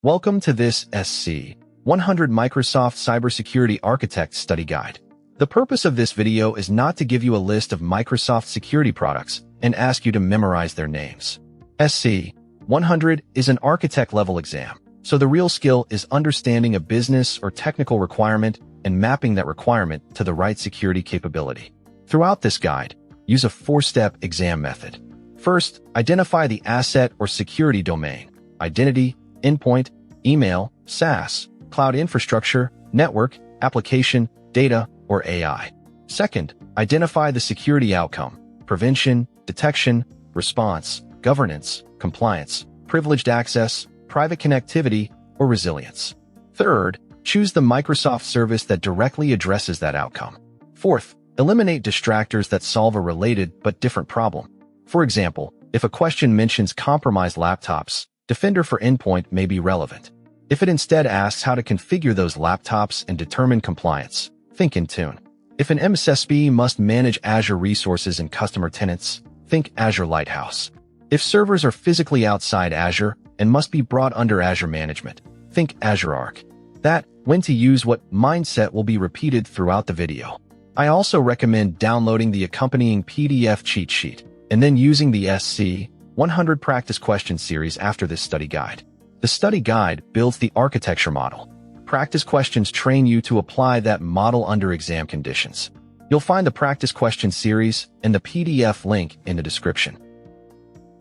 Welcome to this SC-100 Microsoft Cybersecurity Architect study guide. The purpose of this video is not to give you a list of Microsoft security products and ask you to memorize their names. SC-100 is an architect-level exam, so the real skill is understanding a business or technical requirement and mapping that requirement to the right security capability. Throughout this guide, use a four-step exam method. First, identify the asset or security domain: identity, endpoint, email, SaaS, cloud infrastructure, network, application, data, or AI. Second, identify the security outcome: prevention, detection, response, governance, compliance, privileged access, private connectivity, or resilience. Third, choose the Microsoft service that directly addresses that outcome. Fourth, eliminate distractors that solve a related but different problem. For example, if a question mentions compromised laptops, Defender for Endpoint may be relevant. If it instead asks how to configure those laptops and determine compliance, think Intune. If an MSSP must manage Azure resources and customer tenants, think Azure Lighthouse. If servers are physically outside Azure and must be brought under Azure management, think Azure Arc. That when to use what mindset will be repeated throughout the video. I also recommend downloading the accompanying PDF cheat sheet and then using the SC-100 practice question series after this study guide. The study guide builds the architecture model. Practice questions train you to apply that model under exam conditions. You'll find the practice question series and the PDF link in the description.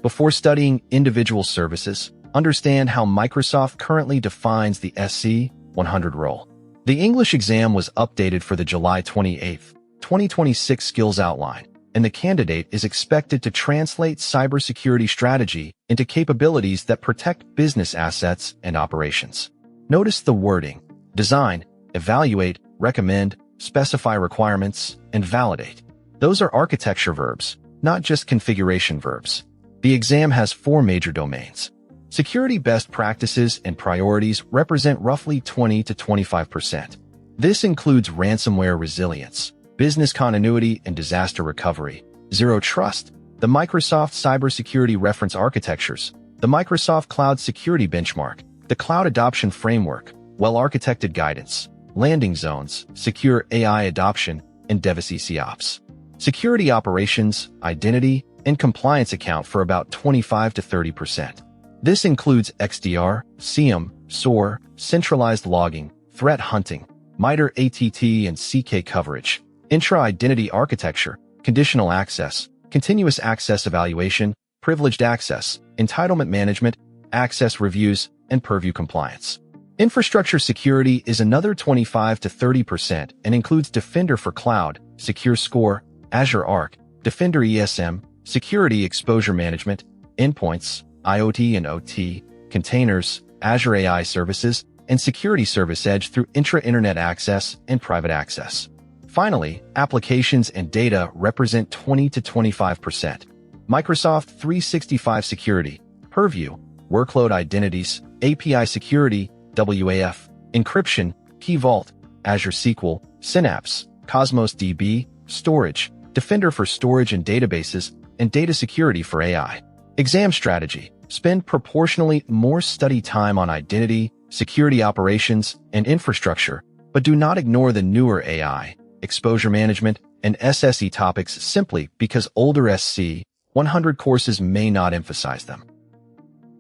Before studying individual services, understand how Microsoft currently defines the SC-100 role. The English exam was updated for the July 28, 2026 skills outline, and the candidate is expected to translate cybersecurity strategy into capabilities that protect business assets and operations. Notice the wording: design, evaluate, recommend, specify requirements, and validate. Those are architecture verbs, not just configuration verbs. The exam has four major domains. Security best practices and priorities represent roughly 20 to 25%. This includes ransomware resilience, business continuity and disaster recovery, zero trust, the Microsoft Cybersecurity Reference Architectures, the Microsoft Cloud Security Benchmark, the Cloud Adoption Framework, well-architected guidance, landing zones, secure AI adoption, and DevSecOps. Security operations, identity, and compliance account for about 25 to 30%. This includes XDR, SIEM, SOAR, centralized logging, threat hunting, MITRE ATT and CK coverage, intra-identity architecture, conditional access, continuous access evaluation, privileged access, entitlement management, access reviews, and Purview compliance. Infrastructure security is another 25 to 30% and includes Defender for Cloud, Secure Score, Azure Arc, Defender EASM, security exposure management, endpoints, IoT and OT, containers, Azure AI services, and security service edge through Entra Internet Access and Private Access. Finally, applications and data represent 20 to 25%. Microsoft 365 security, Purview, workload identities, API security, WAF, encryption, Key Vault, Azure SQL, Synapse, Cosmos DB, storage, Defender for storage and databases, and data security for AI. Exam strategy: spend proportionally more study time on identity, security operations, and infrastructure, but do not ignore the newer AI, exposure management, and SSE topics simply because older SC-100 courses may not emphasize them.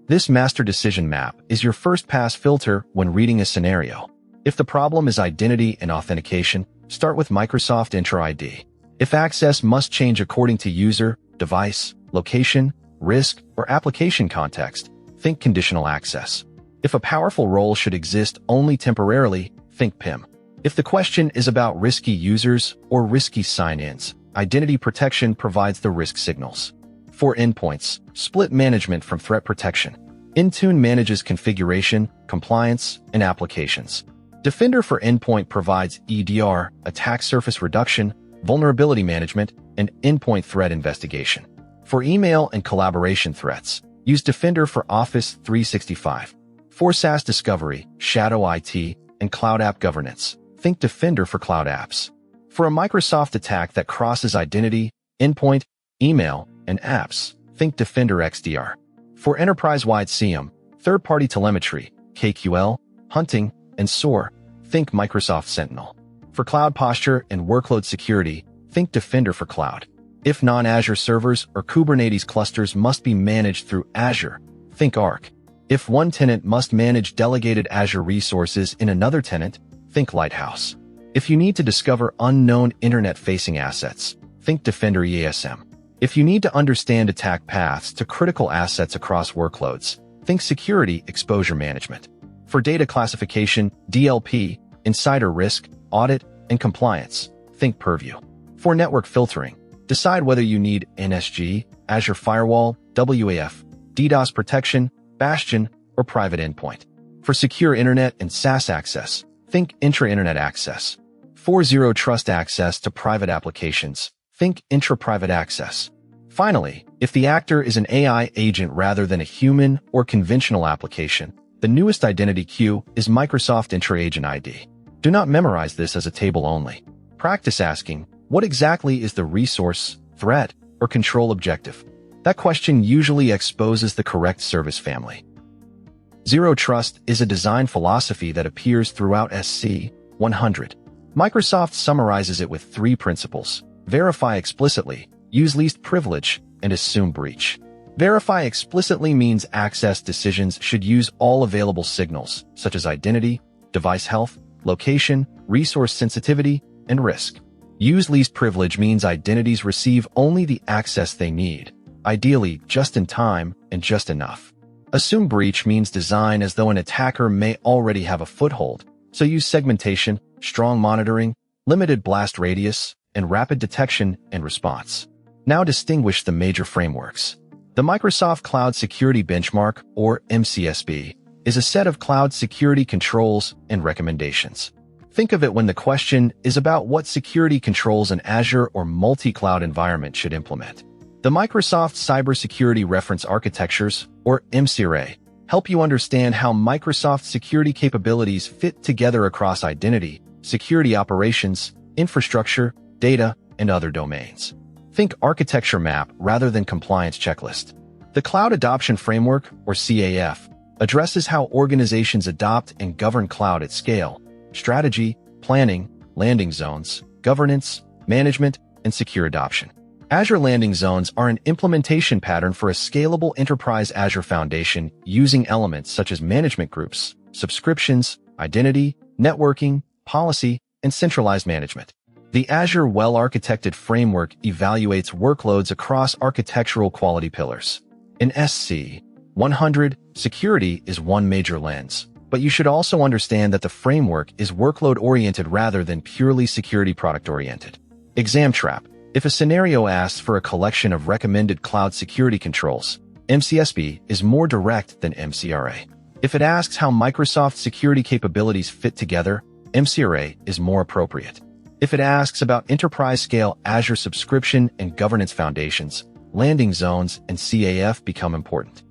This master decision map is your first pass filter when reading a scenario. If the problem is identity and authentication, start with Microsoft Entra ID. If access must change according to user, device, location, risk, or application context, think conditional access. If a powerful role should exist only temporarily, think PIM. If the question is about risky users or risky sign-ins, identity protection provides the risk signals. For endpoints, split management from threat protection. Intune manages configuration, compliance, and applications. Defender for Endpoint provides EDR, attack surface reduction, vulnerability management, and endpoint threat investigation. For email and collaboration threats, use Defender for Office 365. For SaaS discovery, Shadow IT, and cloud app governance, think Defender for Cloud Apps. For a Microsoft attack that crosses identity, endpoint, email, and apps, think Defender XDR. For enterprise-wide SIEM, third-party telemetry, KQL, hunting, and SOAR, think Microsoft Sentinel. For cloud posture and workload security, think Defender for Cloud. If non-Azure servers or Kubernetes clusters must be managed through Azure, think Arc. If one tenant must manage delegated Azure resources in another tenant, think Lighthouse. If you need to discover unknown internet-facing assets, think Defender EASM. If you need to understand attack paths to critical assets across workloads, think Security Exposure Management. For data classification, DLP, insider risk, audit, and compliance, think Purview. For network filtering, decide whether you need NSG, Azure Firewall, WAF, DDoS protection, Bastion, or Private Endpoint. For secure internet and SaaS access, think Entra Internet Access. For zero trust access to private applications, think Entra Private Access. Finally, if the actor is an AI agent rather than a human or conventional application, the newest identity queue is Microsoft Entra Agent ID. Do not memorize this as a table only. Practice asking, what exactly is the resource, threat, or control objective? That question usually exposes the correct service family. Zero Trust is a design philosophy that appears throughout SC-100. Microsoft summarizes it with 3 principles: verify explicitly, use least privilege, and assume breach. Verify explicitly means access decisions should use all available signals, such as identity, device health, location, resource sensitivity, and risk. Use least privilege means identities receive only the access they need, ideally just in time and just enough. Assume breach means design as though an attacker may already have a foothold, so use segmentation, strong monitoring, limited blast radius, and rapid detection and response. Now distinguish the major frameworks. The Microsoft Cloud Security Benchmark, or MCSB, is a set of cloud security controls and recommendations. Think of it when the question is about what security controls an Azure or multi-cloud environment should implement. The Microsoft Cybersecurity Reference Architectures, or MCRA, help you understand how Microsoft security capabilities fit together across identity, security operations, infrastructure, data, and other domains. Think architecture map rather than compliance checklist. The Cloud Adoption Framework, or CAF, addresses how organizations adopt and govern cloud at scale: strategy, planning, landing zones, governance, management, and secure adoption. Azure landing zones are an implementation pattern for a scalable enterprise Azure foundation using elements such as management groups, subscriptions, identity, networking, policy, and centralized management. The Azure well-architected framework evaluates workloads across architectural quality pillars. In SC-100, security is one major lens, but you should also understand that the framework is workload-oriented rather than purely security product-oriented. Exam trap. If a scenario asks for a collection of recommended cloud security controls, MCSB is more direct than MCRA. If it asks how Microsoft security capabilities fit together, MCRA is more appropriate. If it asks about enterprise-scale Azure subscription and governance foundations, landing zones and CAF become important.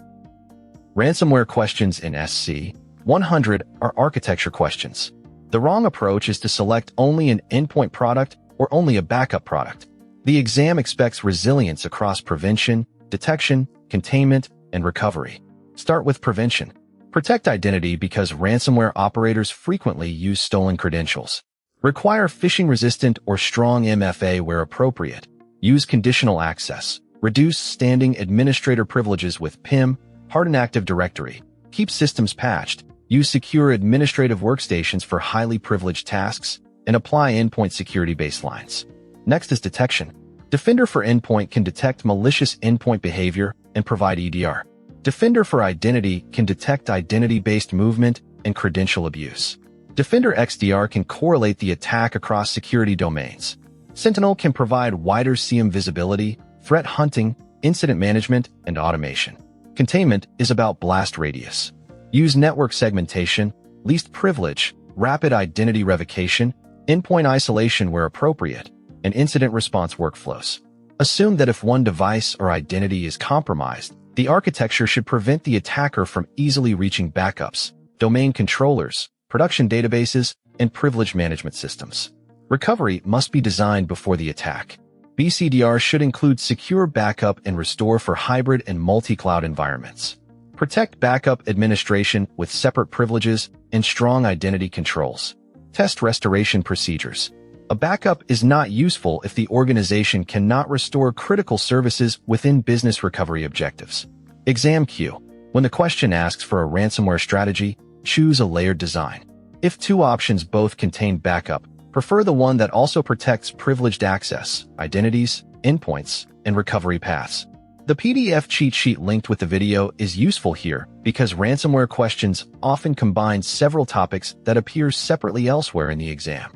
Ransomware questions in SC-100 are architecture questions. The wrong approach is to select only an endpoint product or only a backup product. The exam expects resilience across prevention, detection, containment, and recovery. Start with prevention. Protect identity because ransomware operators frequently use stolen credentials. Require phishing-resistant or strong MFA where appropriate. Use conditional access. Reduce standing administrator privileges with PIM, harden Active Directory. Keep systems patched. Use secure administrative workstations for highly privileged tasks, and apply endpoint security baselines. Next is detection. Defender for Endpoint can detect malicious endpoint behavior and provide EDR. Defender for Identity can detect identity-based movement and credential abuse. Defender XDR can correlate the attack across security domains. Sentinel can provide wider CM visibility, threat hunting, incident management, and automation. Containment is about blast radius. Use network segmentation, least privilege, rapid identity revocation, endpoint isolation where appropriate, and incident response workflows. Assume that if one device or identity is compromised, the architecture should prevent the attacker from easily reaching backups, domain controllers, production databases, and privilege management systems. Recovery must be designed before the attack. BCDR should include secure backup and restore for hybrid and multi-cloud environments. Protect backup administration with separate privileges and strong identity controls. Test restoration procedures. A backup is not useful if the organization cannot restore critical services within business recovery objectives. Exam queue. When the question asks for a ransomware strategy, choose a layered design. If two options both contain backup, prefer the one that also protects privileged access, identities, endpoints, and recovery paths. The PDF cheat sheet linked with the video is useful here because ransomware questions often combine several topics that appear separately elsewhere in the exam.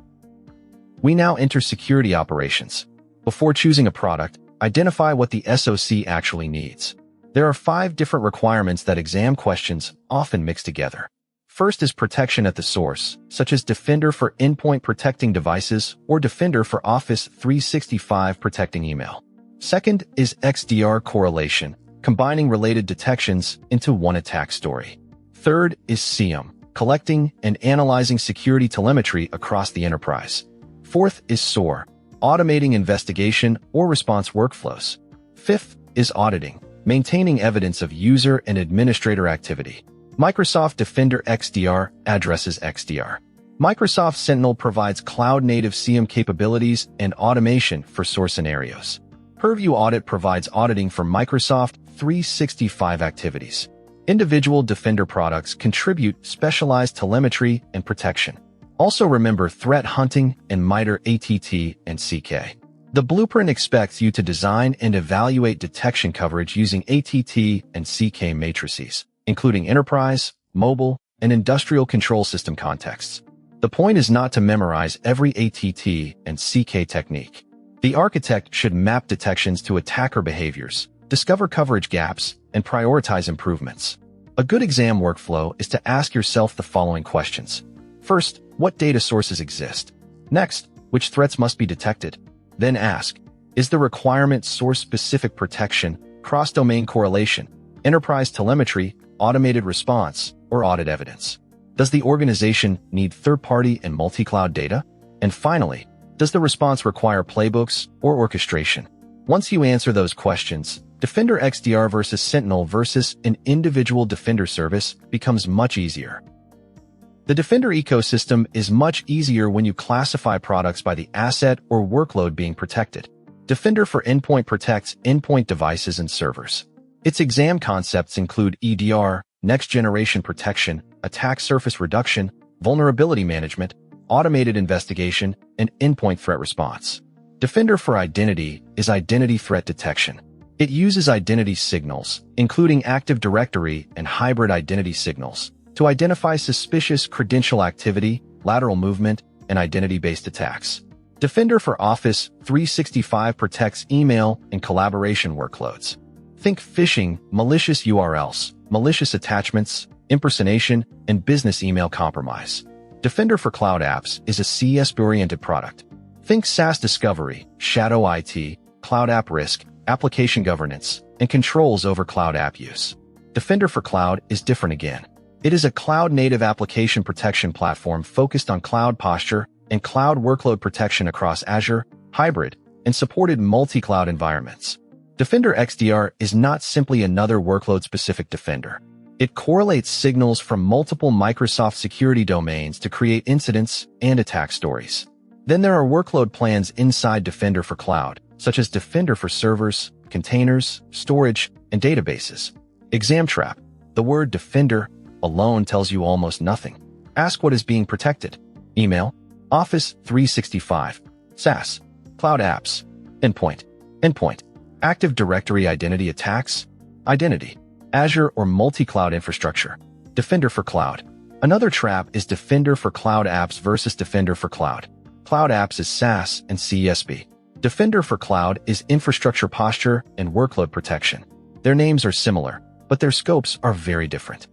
We now enter security operations. Before choosing a product, identify what the SOC actually needs. There are 5 different requirements that exam questions often mix together. First is protection at the source, such as Defender for endpoint protecting devices or Defender for Office 365 protecting email. Second is XDR correlation, combining related detections into one attack story. Third is SIEM, collecting and analyzing security telemetry across the enterprise. Fourth is SOAR, automating investigation or response workflows. Fifth is auditing, maintaining evidence of user and administrator activity. Microsoft Defender XDR addresses XDR. Microsoft Sentinel provides cloud-native SIEM capabilities and automation for SOAR scenarios. Purview Audit provides auditing for Microsoft 365 activities. Individual Defender products contribute specialized telemetry and protection. Also remember threat hunting and MITRE ATT and CK. The blueprint expects you to design and evaluate detection coverage using ATT and CK matrices, including enterprise, mobile, and industrial control system contexts. The point is not to memorize every ATT and CK technique. The architect should map detections to attacker behaviors, discover coverage gaps, and prioritize improvements. A good exam workflow is to ask yourself the following questions. First, what data sources exist? Next, which threats must be detected? Then ask, is the requirement source-specific protection, cross-domain correlation, enterprise telemetry, automated response, or audit evidence? Does the organization need third-party and multi-cloud data? And finally, does the response require playbooks or orchestration? Once you answer those questions, Defender XDR versus Sentinel versus an individual Defender service becomes much easier. The Defender ecosystem is much easier when you classify products by the asset or workload being protected. Defender for Endpoint protects endpoint devices and servers. Its exam concepts include EDR, next-generation protection, attack surface reduction, vulnerability management, automated investigation, and endpoint threat response. Defender for Identity is identity threat detection. It uses identity signals, including Active Directory and hybrid identity signals, to identify suspicious credential activity, lateral movement, and identity-based attacks. Defender for Office 365 protects email and collaboration workloads. Think phishing, malicious URLs, malicious attachments, impersonation, and business email compromise. Defender for Cloud Apps is a CSP-oriented product. Think SaaS discovery, shadow IT, cloud app risk, application governance, and controls over cloud app use. Defender for Cloud is different again. It is a cloud-native application protection platform focused on cloud posture and cloud workload protection across Azure, hybrid, and supported multi-cloud environments. Defender XDR is not simply another workload-specific defender. It correlates signals from multiple Microsoft security domains to create incidents and attack stories. Then there are workload plans inside Defender for Cloud, such as Defender for servers, containers, storage, and databases. Exam trap. The word Defender alone tells you almost nothing. Ask what is being protected. Email, Office 365, SaaS, Cloud Apps, Endpoint, Active Directory identity attacks, Identity, Azure or multi-cloud infrastructure, Defender for Cloud. Another trap is Defender for Cloud Apps versus Defender for Cloud. Cloud Apps is SaaS and CSP. Defender for Cloud is infrastructure posture and workload protection. Their names are similar, but their scopes are very different.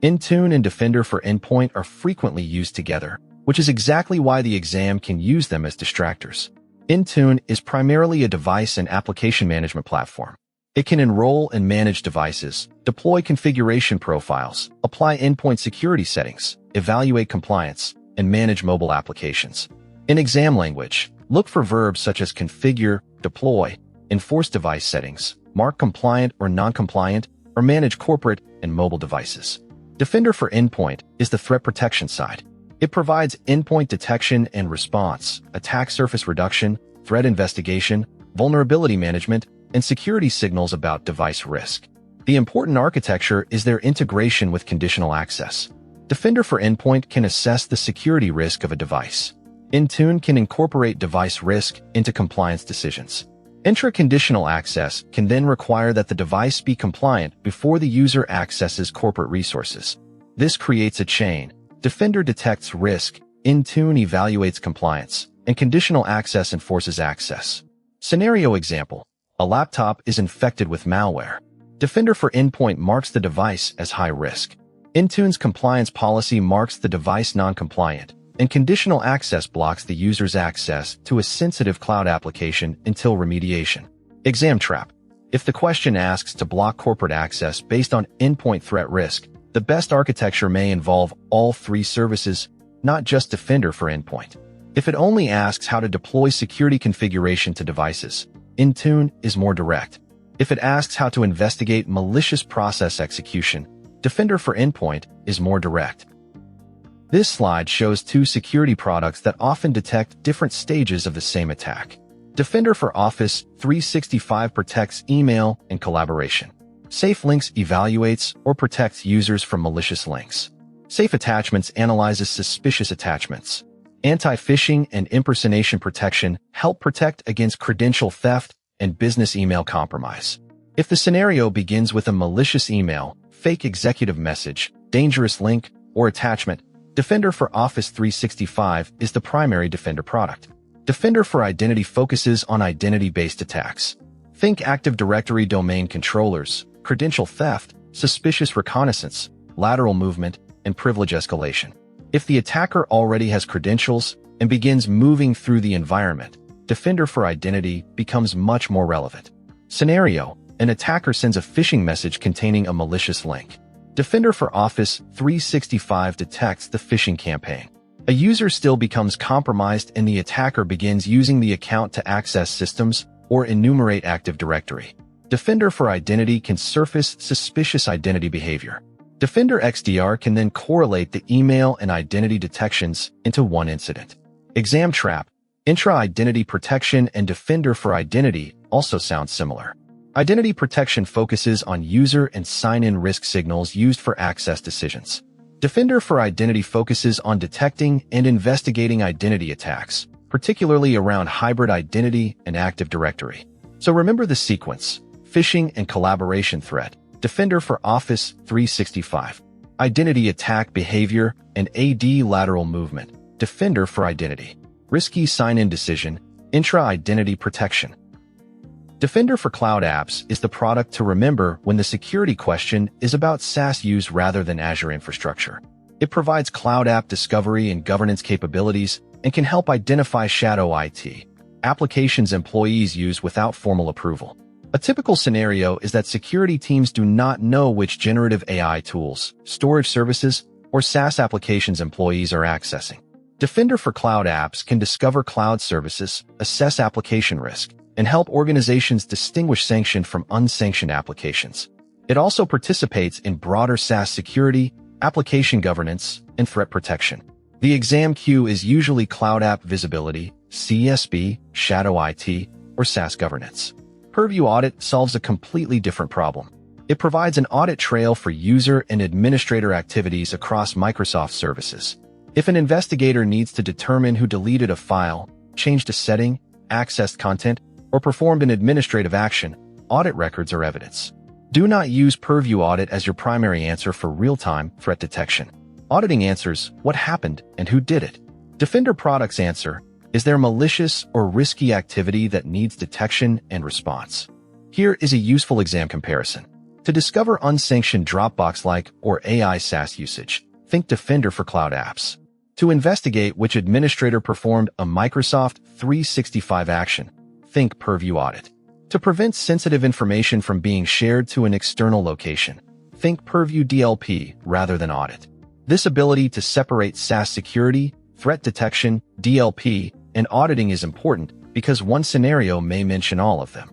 Intune and Defender for Endpoint are frequently used together, which is exactly why the exam can use them as distractors. Intune is primarily a device and application management platform. It can enroll and manage devices, deploy configuration profiles, apply endpoint security settings, evaluate compliance, and manage mobile applications. In exam language, look for verbs such as configure, deploy, enforce device settings, mark compliant or non-compliant, or manage corporate and mobile devices. Defender for Endpoint is the threat protection side. It provides endpoint detection and response, attack surface reduction, threat investigation, vulnerability management, and security signals about device risk. The important architecture is their integration with Conditional Access. Defender for Endpoint can assess the security risk of a device. Intune can incorporate device risk into compliance decisions. Entra Conditional Access can then require that the device be compliant before the user accesses corporate resources. This creates a chain. Defender detects risk, Intune evaluates compliance, and Conditional Access enforces access. Scenario example: a laptop is infected with malware. Defender for Endpoint marks the device as high risk. Intune's compliance policy marks the device non-compliant, and Conditional Access blocks the user's access to a sensitive cloud application until remediation. Exam trap: if the question asks to block corporate access based on endpoint threat risk, the best architecture may involve all three services, not just Defender for Endpoint. If it only asks how to deploy security configuration to devices, Intune is more direct. If it asks how to investigate malicious process execution, Defender for Endpoint is more direct. This slide shows two security products that often detect different stages of the same attack. Defender for Office 365 protects email and collaboration. Safe Links evaluates or protects users from malicious links. Safe Attachments analyzes suspicious attachments. Anti-phishing and impersonation protection help protect against credential theft and business email compromise. If the scenario begins with a malicious email, fake executive message, dangerous link, or attachment, Defender for Office 365 is the primary Defender product. Defender for Identity focuses on identity-based attacks. Think Active Directory domain controllers, credential theft, suspicious reconnaissance, lateral movement, and privilege escalation. If the attacker already has credentials and begins moving through the environment, Defender for Identity becomes much more relevant. Scenario: an attacker sends a phishing message containing a malicious link. Defender for Office 365 detects the phishing campaign. A user still becomes compromised and the attacker begins using the account to access systems or enumerate Active Directory. Defender for Identity can surface suspicious identity behavior. Defender XDR can then correlate the email and identity detections into one incident. Exam trap: Intra Identity Protection and Defender for Identity also sound similar. Identity protection focuses on user and sign-in risk signals used for access decisions. Defender for Identity focuses on detecting and investigating identity attacks, particularly around hybrid identity and Active Directory. So remember the sequence: phishing and collaboration threat, Defender for Office 365, identity attack behavior, and AD lateral movement, Defender for Identity, risky sign-in decision, intra-identity protection. Defender for Cloud Apps is the product to remember when the security question is about SaaS use rather than Azure infrastructure. It provides cloud app discovery and governance capabilities and can help identify shadow IT applications employees use without formal approval. A typical scenario is that security teams do not know which generative AI tools, storage services, or SaaS applications employees are accessing. Defender for Cloud Apps can discover cloud services, assess application risk, and help organizations distinguish sanctioned from unsanctioned applications. It also participates in broader SaaS security, application governance, and threat protection. The exam queue is usually Cloud App Visibility, CSB, Shadow IT, or SaaS governance. Purview Audit solves a completely different problem. It provides an audit trail for user and administrator activities across Microsoft services. If an investigator needs to determine who deleted a file, changed a setting, accessed content, or performed an administrative action, audit records are evidence. Do not use Purview Audit as your primary answer for real-time threat detection. Auditing answers what happened and who did it. Defender products answer: is there malicious or risky activity that needs detection and response? Here is a useful exam comparison. To discover unsanctioned Dropbox-like or AI SaaS usage, think Defender for Cloud Apps. To investigate which administrator performed a Microsoft 365 action, think Purview Audit. To prevent sensitive information from being shared to an external location, think Purview DLP rather than Audit. This ability to separate SaaS security, threat detection, DLP, and auditing is important because one scenario may mention all of them.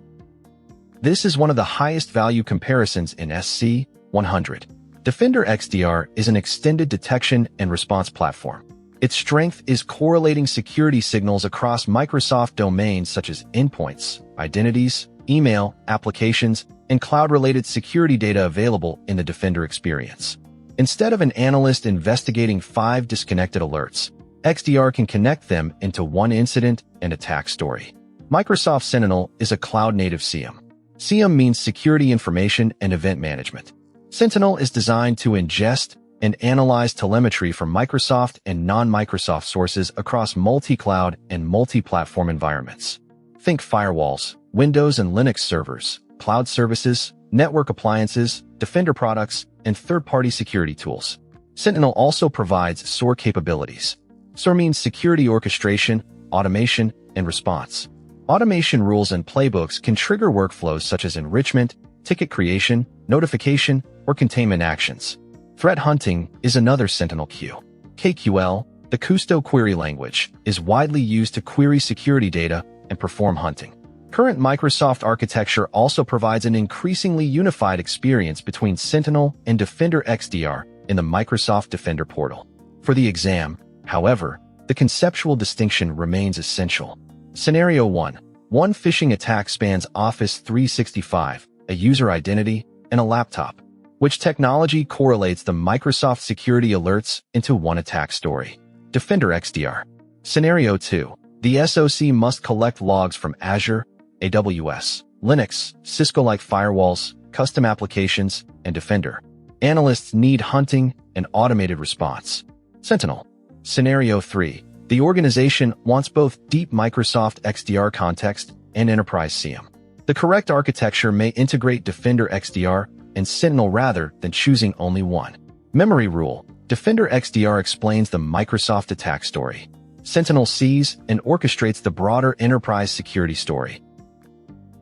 This is one of the highest value comparisons in SC-100. Defender XDR is an extended detection and response platform. Its strength is correlating security signals across Microsoft domains such as endpoints, identities, email, applications, and cloud-related security data available in the Defender experience. Instead of an analyst investigating 5 disconnected alerts, XDR can connect them into one incident and attack story. Microsoft Sentinel is a cloud-native SIEM. SIEM means Security Information and Event Management. Sentinel is designed to ingest and analyze telemetry from Microsoft and non-Microsoft sources across multi-cloud and multi-platform environments. Think firewalls, Windows and Linux servers, cloud services, network appliances, Defender products, and third-party security tools. Sentinel also provides SOAR capabilities. SOAR means Security Orchestration, Automation, and Response. Automation rules and playbooks can trigger workflows such as enrichment, ticket creation, notification, or containment actions. Threat hunting is another Sentinel queue. KQL, the Custo query language, is widely used to query security data and perform hunting. Current Microsoft architecture also provides an increasingly unified experience between Sentinel and Defender XDR in the Microsoft Defender portal. For the exam, however, the conceptual distinction remains essential. Scenario 1. One phishing attack spans Office 365, a user identity, and a laptop. Which technology correlates the Microsoft security alerts into one attack story? Defender XDR. Scenario 2. The SOC must collect logs from Azure, AWS, Linux, Cisco-like firewalls, custom applications, and Defender. Analysts need hunting and automated response. Sentinel. Scenario 3. The organization wants both deep Microsoft XDR context and enterprise SIEM. The correct architecture may integrate Defender XDR and Sentinel rather than choosing only one. Memory rule. Defender XDR explains the Microsoft attack story. Sentinel sees and orchestrates the broader enterprise security story.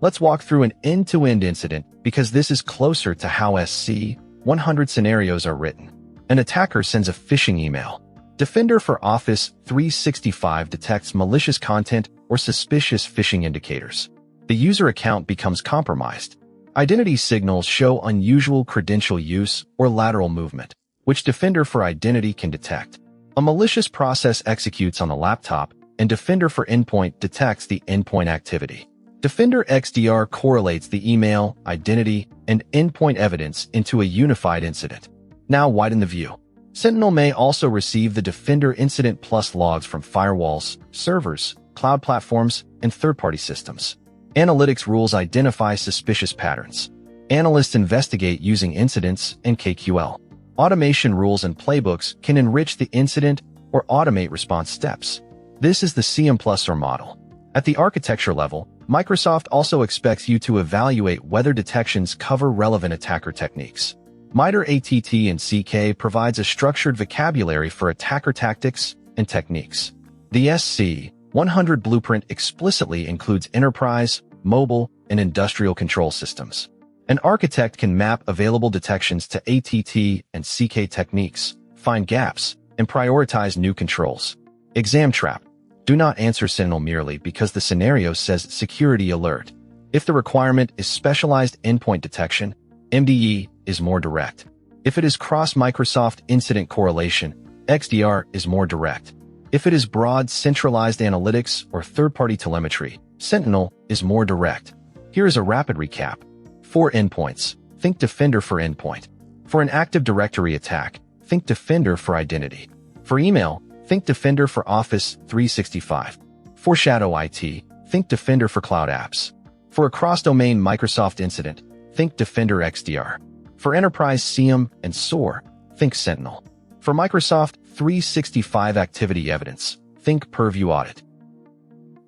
Let's walk through an end-to-end incident because this is closer to how SC-100 scenarios are written. An attacker sends a phishing email. Defender for Office 365 detects malicious content or suspicious phishing indicators. The user account becomes compromised. Identity signals show unusual credential use or lateral movement, which Defender for Identity can detect. A malicious process executes on the laptop, and Defender for Endpoint detects the endpoint activity. Defender XDR correlates the email, identity, and endpoint evidence into a unified incident. Now widen the view. Sentinel may also receive the Defender Incident Plus logs from firewalls, servers, cloud platforms, and third-party systems. Analytics rules identify suspicious patterns. Analysts investigate using incidents and KQL. Automation rules and playbooks can enrich the incident or automate response steps. This is the SIEM plus SOAR model. At the architecture level, Microsoft also expects you to evaluate whether detections cover relevant attacker techniques. MITRE ATT and CK provides a structured vocabulary for attacker tactics and techniques. The SC-100 blueprint explicitly includes enterprise, mobile, and industrial control systems. An architect can map available detections to ATT and CK techniques, find gaps, and prioritize new controls. Exam trap. Do not answer Sentinel merely because the scenario says security alert. If the requirement is specialized endpoint detection, MDE is more direct. If it is cross-Microsoft incident correlation, XDR is more direct. If it is broad centralized analytics or third-party telemetry, Sentinel is more direct. Here is a rapid recap. For endpoints, think Defender for Endpoint. For an Active Directory attack, think Defender for Identity. For email, think Defender for Office 365. For Shadow IT, think Defender for Cloud Apps. For a cross-domain Microsoft incident, think Defender XDR. For enterprise SIEM and SOAR, think Sentinel. For Microsoft 365 activity evidence, think Purview Audit.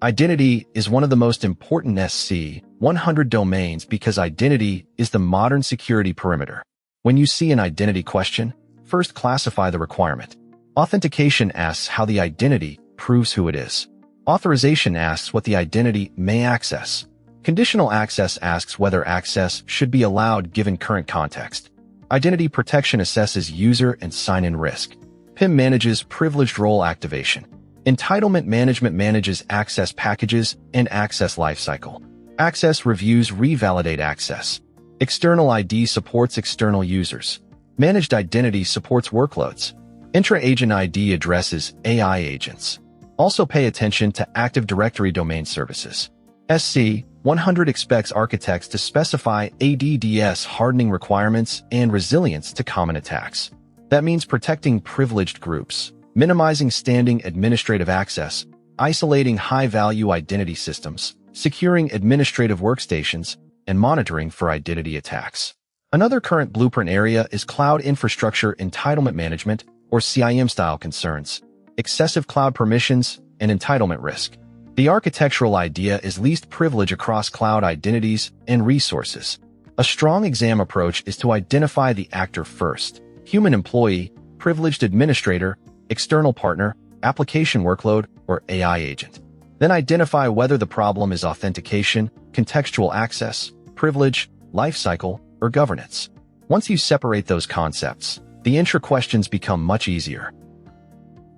Identity is one of the most important SC-100 domains because identity is the modern security perimeter. When you see an identity question, first classify the requirement. Authentication asks how the identity proves who it is. Authorization asks what the identity may access. Conditional access asks whether access should be allowed given current context. Identity protection assesses user and sign-in risk. PIM manages privileged role activation. Entitlement management manages access packages and access lifecycle. Access reviews revalidate access. External ID supports external users. Managed identity supports workloads. Intra-agent ID addresses AI agents. Also pay attention to Active Directory domain services. SC-100 expects architects to specify ADDS hardening requirements and resilience to common attacks. That means protecting privileged groups, minimizing standing administrative access, isolating high-value identity systems, securing administrative workstations, and monitoring for identity attacks. Another current blueprint area is cloud infrastructure entitlement management, or CIEM-style concerns, excessive cloud permissions, and entitlement risk. The architectural idea is least privilege across cloud identities and resources. A strong exam approach is to identify the actor first: human employee, privileged administrator, external partner, application workload, or AI agent. Then identify whether the problem is authentication, contextual access, privilege, lifecycle, or governance. Once you separate those concepts, the Intra questions become much easier.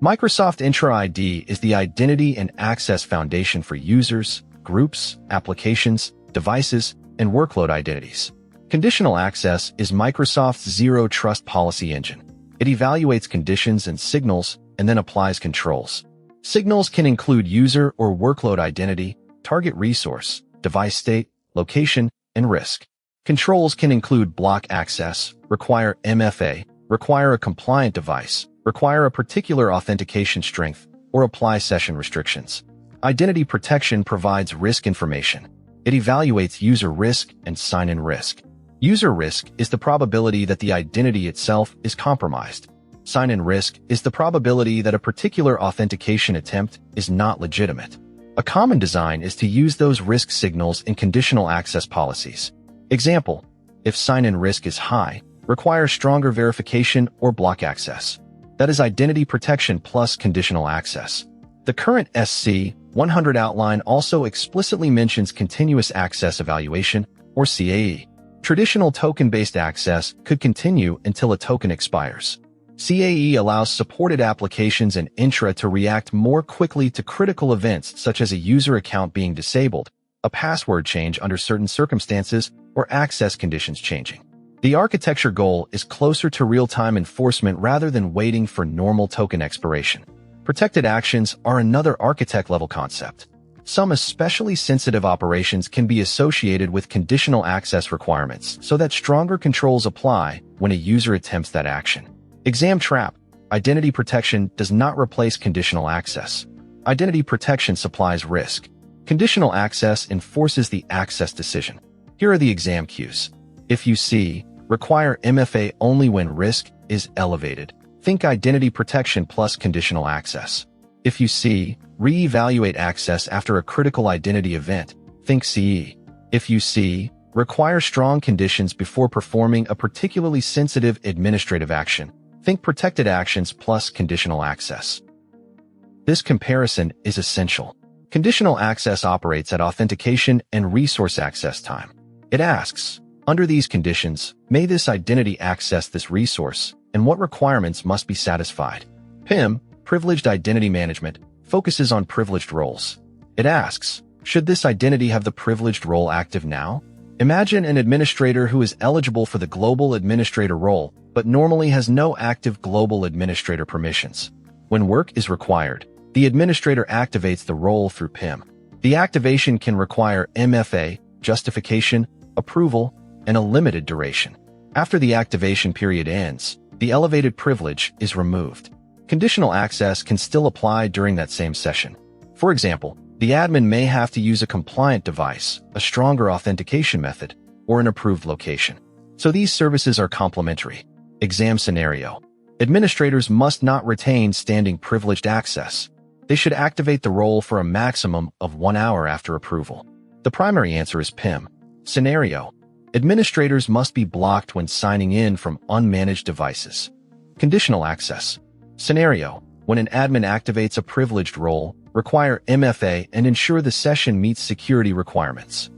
Microsoft Intra ID is the identity and access foundation for users, groups, applications, devices, and workload identities. Conditional Access is Microsoft's Zero Trust policy engine. It evaluates conditions and signals and then applies controls. Signals can include user or workload identity, target resource, device state, location, and risk. Controls can include block access, require MFA, require a compliant device, require a particular authentication strength, or apply session restrictions. Identity protection provides risk information. It evaluates user risk and sign-in risk. User risk is the probability that the identity itself is compromised. Sign-in risk is the probability that a particular authentication attempt is not legitimate. A common design is to use those risk signals in conditional access policies. Example: if sign-in risk is high, require stronger verification or block access. That is identity protection plus conditional access. The current SC-100 outline also explicitly mentions continuous access evaluation, or CAE. Traditional token-based access could continue until a token expires. CAE allows supported applications and Intra to react more quickly to critical events such as a user account being disabled, a password change under certain circumstances, or access conditions changing. The architecture goal is closer to real-time enforcement rather than waiting for normal token expiration. Protected actions are another architect-level concept. Some especially sensitive operations can be associated with conditional access requirements so that stronger controls apply when a user attempts that action. Exam trap: identity protection does not replace conditional access. Identity protection supplies risk. Conditional access enforces the access decision. Here are the exam cues. If you see require MFA only when risk is elevated, think identity protection plus conditional access. If you see re-evaluate access after a critical identity event, think CE. If you see require strong conditions before performing a particularly sensitive administrative action, think protected actions plus conditional access. This comparison is essential. Conditional access operates at authentication and resource access time. It asks, under these conditions, may this identity access this resource, and what requirements must be satisfied? PIM, Privileged Identity Management, focuses on privileged roles. It asks, should this identity have the privileged role active now? Imagine an administrator who is eligible for the global administrator role, but normally has no active global administrator permissions. When work is required, the administrator activates the role through PIM. The activation can require MFA, justification, approval, and a limited duration. After the activation period ends, the elevated privilege is removed. Conditional access can still apply during that same session. For example, the admin may have to use a compliant device, a stronger authentication method, or an approved location. So these services are complementary. Exam scenario: administrators must not retain standing privileged access. They should activate the role for a maximum of 1 hour after approval. The primary answer is PIM. Scenario: administrators must be blocked when signing in from unmanaged devices. Conditional access. Scenario: when an admin activates a privileged role, require MFA and ensure the session meets security requirements.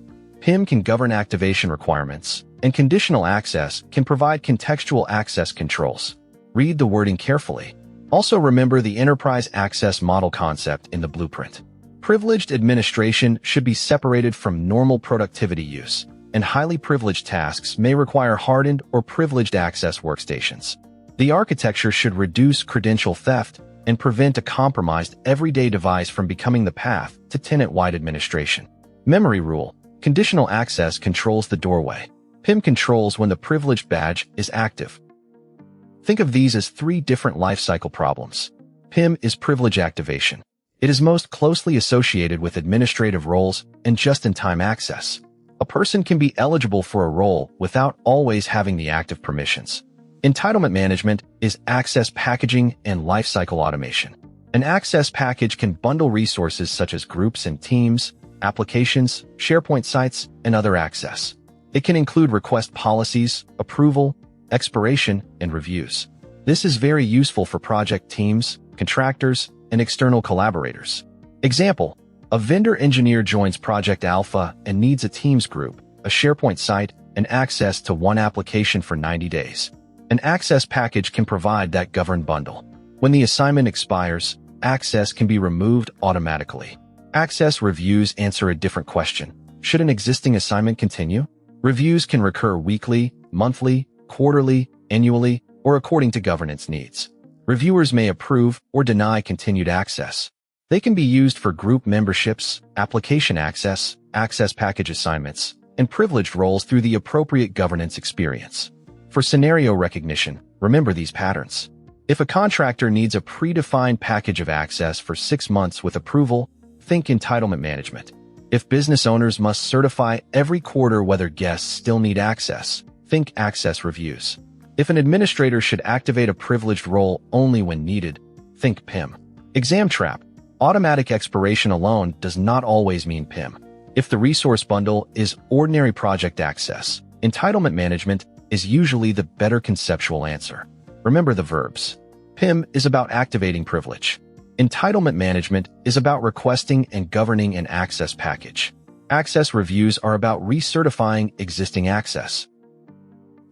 PIM can govern activation requirements, and conditional access can provide contextual access controls. Read the wording carefully. Also remember the enterprise access model concept in the blueprint. Privileged administration should be separated from normal productivity use, and highly privileged tasks may require hardened or privileged access workstations. The architecture should reduce credential theft and prevent a compromised everyday device from becoming the path to tenant-wide administration. Memory rule. Conditional access controls the doorway. PIM controls when the privileged badge is active. Think of these as three different lifecycle problems. PIM is privilege activation. It is most closely associated with administrative roles and just-in-time access. A person can be eligible for a role without always having the active permissions. Entitlement management is access packaging and lifecycle automation. An access package can bundle resources such as groups and teams, applications, SharePoint sites, and other access. It can include request policies, approval, expiration, and reviews. This is very useful for project teams, contractors, and external collaborators. Example: a vendor engineer joins Project Alpha and needs a Teams group, a SharePoint site, and access to one application for 90 days. An access package can provide that governed bundle. When the assignment expires, access can be removed automatically. Access reviews answer a different question. Should an existing assignment continue? Reviews can recur weekly, monthly, quarterly, annually, or according to governance needs. Reviewers may approve or deny continued access. They can be used for group memberships, application access, access package assignments, and privileged roles through the appropriate governance experience. For scenario recognition, remember these patterns. If a contractor needs a predefined package of access for 6 months with approval, think entitlement management. If business owners must certify every quarter whether guests still need access, think access reviews. If an administrator should activate a privileged role only when needed, think PIM. Exam trap. Automatic expiration alone does not always mean PIM. If the resource bundle is ordinary project access, entitlement management is usually the better conceptual answer. Remember the verbs. PIM is about activating privilege. Entitlement management is about requesting and governing an access package. Access reviews are about recertifying existing access.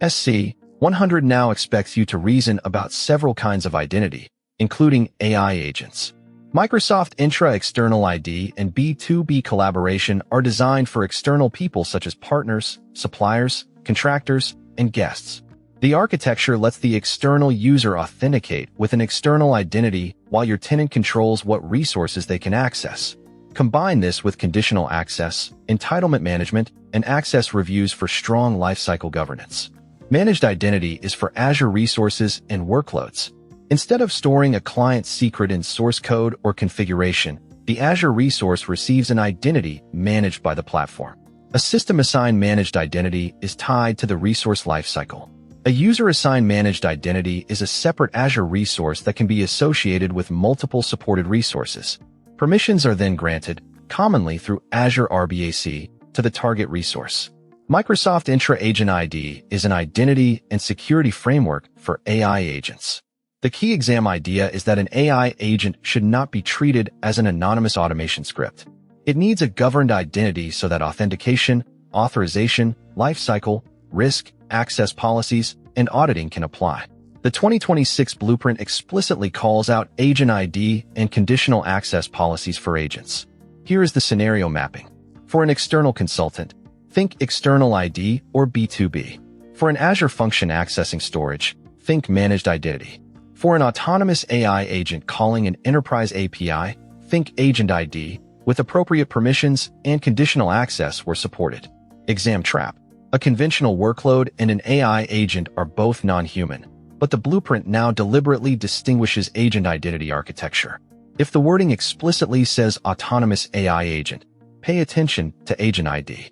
SC-100 now expects you to reason about several kinds of identity, including AI agents. Microsoft Entra External ID and B2B collaboration are designed for external people such as partners, suppliers, contractors, and guests. The architecture lets the external user authenticate with an external identity while your tenant controls what resources they can access. Combine this with conditional access, entitlement management, and access reviews for strong lifecycle governance. Managed identity is for Azure resources and workloads. Instead of storing a client's secret in source code or configuration, the Azure resource receives an identity managed by the platform. A system-assigned managed identity is tied to the resource lifecycle. A user-assigned managed identity is a separate Azure resource that can be associated with multiple supported resources. Permissions are then granted, commonly through Azure RBAC, to the target resource. Microsoft Entra Agent ID is an identity and security framework for AI agents. The key exam idea is that an AI agent should not be treated as an anonymous automation script. It needs a governed identity so that authentication, authorization, lifecycle, risk, access policies, and auditing can apply. The 2026 blueprint explicitly calls out agent ID and conditional access policies for agents. Here is the scenario mapping. For an external consultant, think external ID or B2B. For an Azure function accessing storage, think managed identity. For an autonomous AI agent calling an enterprise API, think agent ID, with appropriate permissions and conditional access where supported. Exam trap. A conventional workload and an AI agent are both non-human, but the blueprint now deliberately distinguishes agent identity architecture. If the wording explicitly says autonomous AI agent, pay attention to agent ID.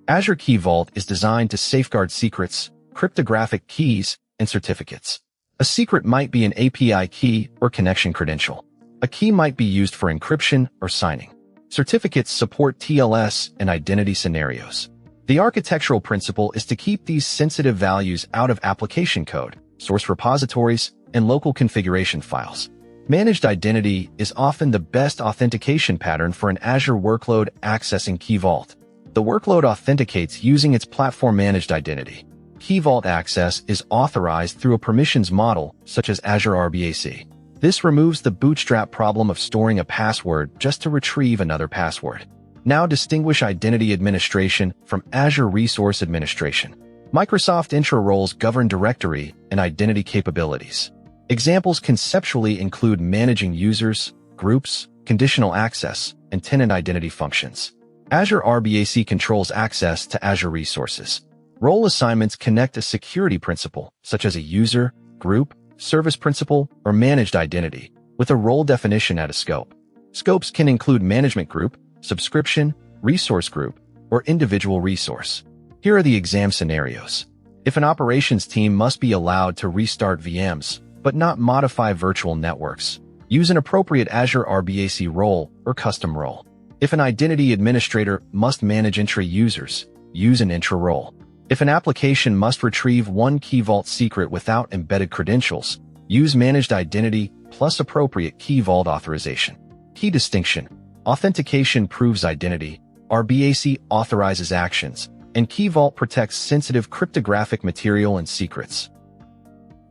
Azure Key Vault is designed to safeguard secrets, cryptographic keys, and certificates. A secret might be an API key or connection credential. A key might be used for encryption or signing. Certificates support TLS and identity scenarios. The architectural principle is to keep these sensitive values out of application code, source repositories, and local configuration files. Managed identity is often the best authentication pattern for an Azure workload accessing Key Vault. The workload authenticates using its platform-managed identity. Key Vault access is authorized through a permissions model, such as Azure RBAC. This removes the bootstrap problem of storing a password just to retrieve another password. Now distinguish identity administration from Azure Resource Administration. Microsoft Entra roles govern directory and identity capabilities. Examples conceptually include managing users, groups, conditional access, and tenant identity functions. Azure RBAC controls access to Azure resources. Role assignments connect a security principle, such as a user, group, service principle, or managed identity, with a role definition at a scope. Scopes can include management group, subscription, resource group, or individual resource. Here are the exam scenarios. If an operations team must be allowed to restart VMs, but not modify virtual networks, use an appropriate Azure RBAC role or custom role. If an identity administrator must manage Entra users, use an Entra role. If an application must retrieve one key vault secret without embedded credentials, use managed identity plus appropriate key vault authorization. Key distinction: authentication proves identity, RBAC authorizes actions, and key vault protects sensitive cryptographic material and secrets.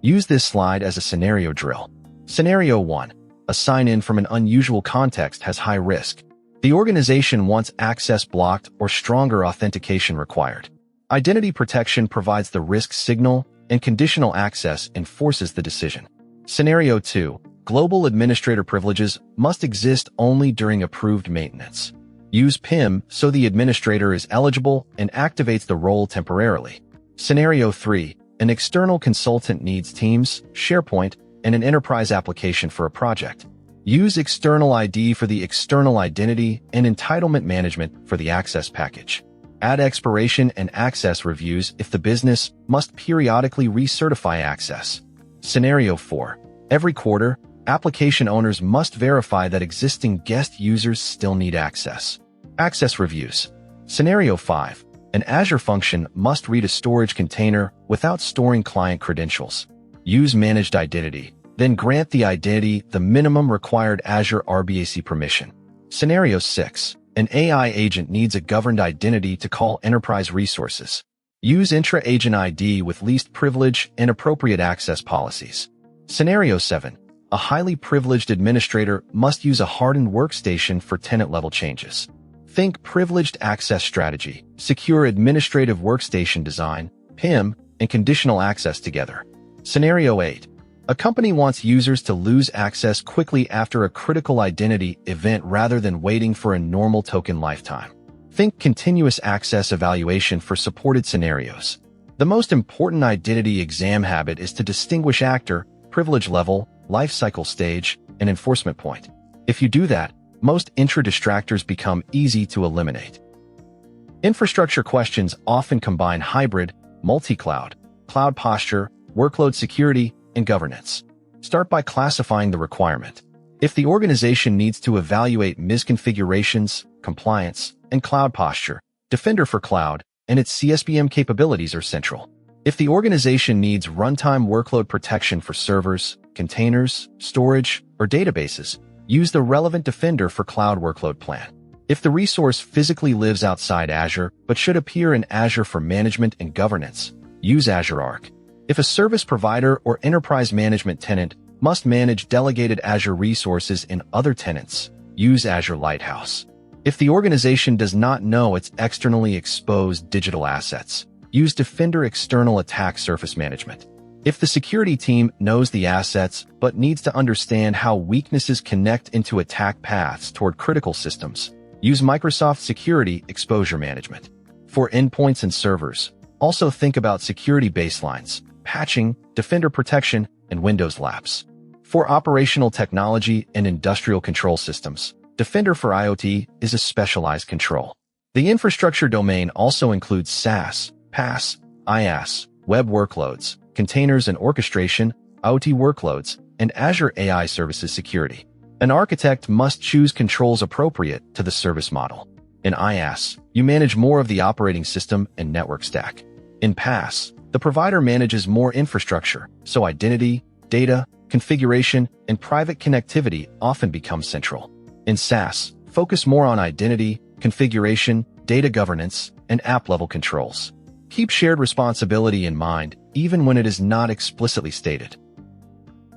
Use this slide as a scenario drill. Scenario 1. A sign-in from an unusual context has high risk. The organization wants access blocked or stronger authentication required. Identity protection provides the risk signal, and conditional access enforces the decision. Scenario 2. Global administrator privileges must exist only during approved maintenance. Use PIM so the administrator is eligible and activates the role temporarily. Scenario 3. An external consultant needs Teams, SharePoint, and an enterprise application for a project. Use external ID for the external identity and entitlement management for the access package. Add expiration and access reviews if the business must periodically recertify access. Scenario 4. Every quarter, application owners must verify that existing guest users still need access. Access reviews. Scenario 5. An Azure function must read a storage container without storing client credentials. Use managed identity, then grant the identity the minimum required Azure RBAC permission. Scenario 6. An AI agent needs a governed identity to call enterprise resources. Use Entra Agent ID with least privilege and appropriate access policies. Scenario 7. A highly privileged administrator must use a hardened workstation for tenant-level changes. Think privileged access strategy, secure administrative workstation design, PIM, and conditional access together. Scenario 8. A company wants users to lose access quickly after a critical identity event rather than waiting for a normal token lifetime. Think continuous access evaluation for supported scenarios. The most important identity exam habit is to distinguish actor, privilege level, lifecycle stage, and enforcement point. If you do that, most intra-distractors become easy to eliminate. Infrastructure questions often combine hybrid, multi-cloud, cloud posture, workload security, and governance. Start by classifying the requirement. If the organization needs to evaluate misconfigurations, compliance, and cloud posture, Defender for Cloud and its CSPM capabilities are central. If the organization needs runtime workload protection for servers, containers, storage, or databases, use the relevant Defender for Cloud workload plan. If the resource physically lives outside Azure but should appear in Azure for management and governance, use Azure Arc. If a service provider or enterprise management tenant must manage delegated Azure resources in other tenants, use Azure Lighthouse. If the organization does not know its externally exposed digital assets, use Defender External Attack Surface Management. If the security team knows the assets but needs to understand how weaknesses connect into attack paths toward critical systems, use Microsoft Security Exposure Management. For endpoints and servers, also think about security baselines, patching, Defender protection, and Windows lapse. For operational technology and industrial control systems, Defender for IoT is a specialized control. The infrastructure domain also includes SaaS, PaaS, IaaS, web workloads, containers and orchestration, IoT workloads, and Azure AI Services security. An architect must choose controls appropriate to the service model. In IaaS, you manage more of the operating system and network stack. In PaaS, the provider manages more infrastructure, so identity, data, configuration, and private connectivity often become central. In SaaS, focus more on identity, configuration, data governance, and app-level controls. Keep shared responsibility in mind, even when it is not explicitly stated.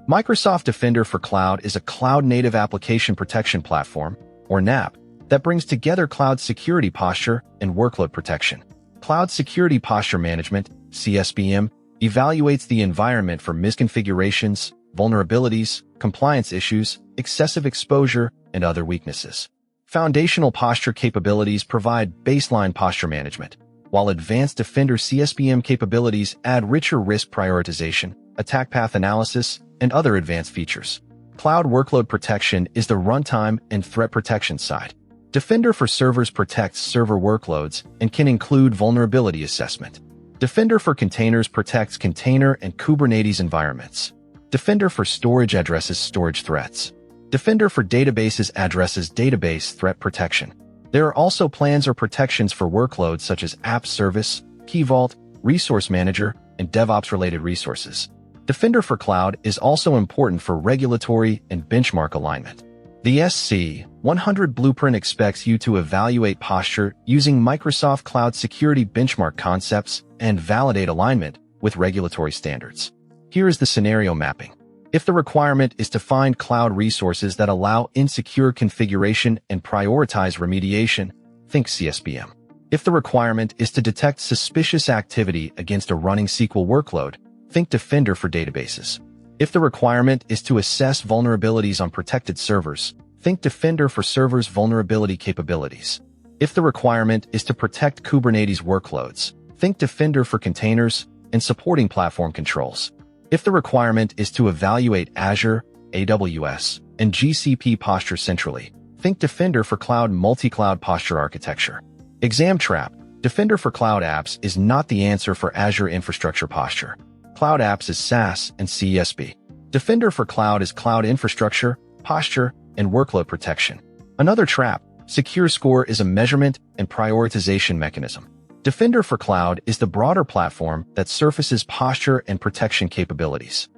Microsoft Defender for Cloud is a cloud-native application protection platform, or NAP, that brings together cloud security posture and workload protection. Cloud Security Posture Management, CSPM, evaluates the environment for misconfigurations, vulnerabilities, compliance issues, excessive exposure, and other weaknesses. Foundational posture capabilities provide baseline posture management, while advanced Defender CSPM capabilities add richer risk prioritization, attack path analysis, and other advanced features. Cloud Workload Protection is the runtime and threat protection side. Defender for Servers protects server workloads and can include vulnerability assessment. Defender for Containers protects container and Kubernetes environments. Defender for Storage addresses storage threats. Defender for Databases addresses database threat protection. There are also plans or protections for workloads such as App Service, Key Vault, Resource Manager, and DevOps-related resources. Defender for Cloud is also important for regulatory and benchmark alignment. The SC-100 blueprint expects you to evaluate posture using Microsoft Cloud Security benchmark concepts and validate alignment with regulatory standards. Here is the scenario mapping. If the requirement is to find cloud resources that allow insecure configuration and prioritize remediation, think CSPM. If the requirement is to detect suspicious activity against a running SQL workload, think Defender for Databases. If the requirement is to assess vulnerabilities on protected servers, think Defender for Servers vulnerability capabilities. If the requirement is to protect Kubernetes workloads, think Defender for Containers and supporting platform controls. If the requirement is to evaluate Azure, AWS, and GCP posture centrally, think Defender for Cloud multi-cloud posture architecture. Exam trap: Defender for Cloud Apps is not the answer for Azure infrastructure posture. Cloud Apps is SaaS and CSP. Defender for Cloud is cloud infrastructure, posture, and workload protection. Another trap: Secure Score is a measurement and prioritization mechanism. Defender for Cloud is the broader platform that surfaces posture and protection capabilities.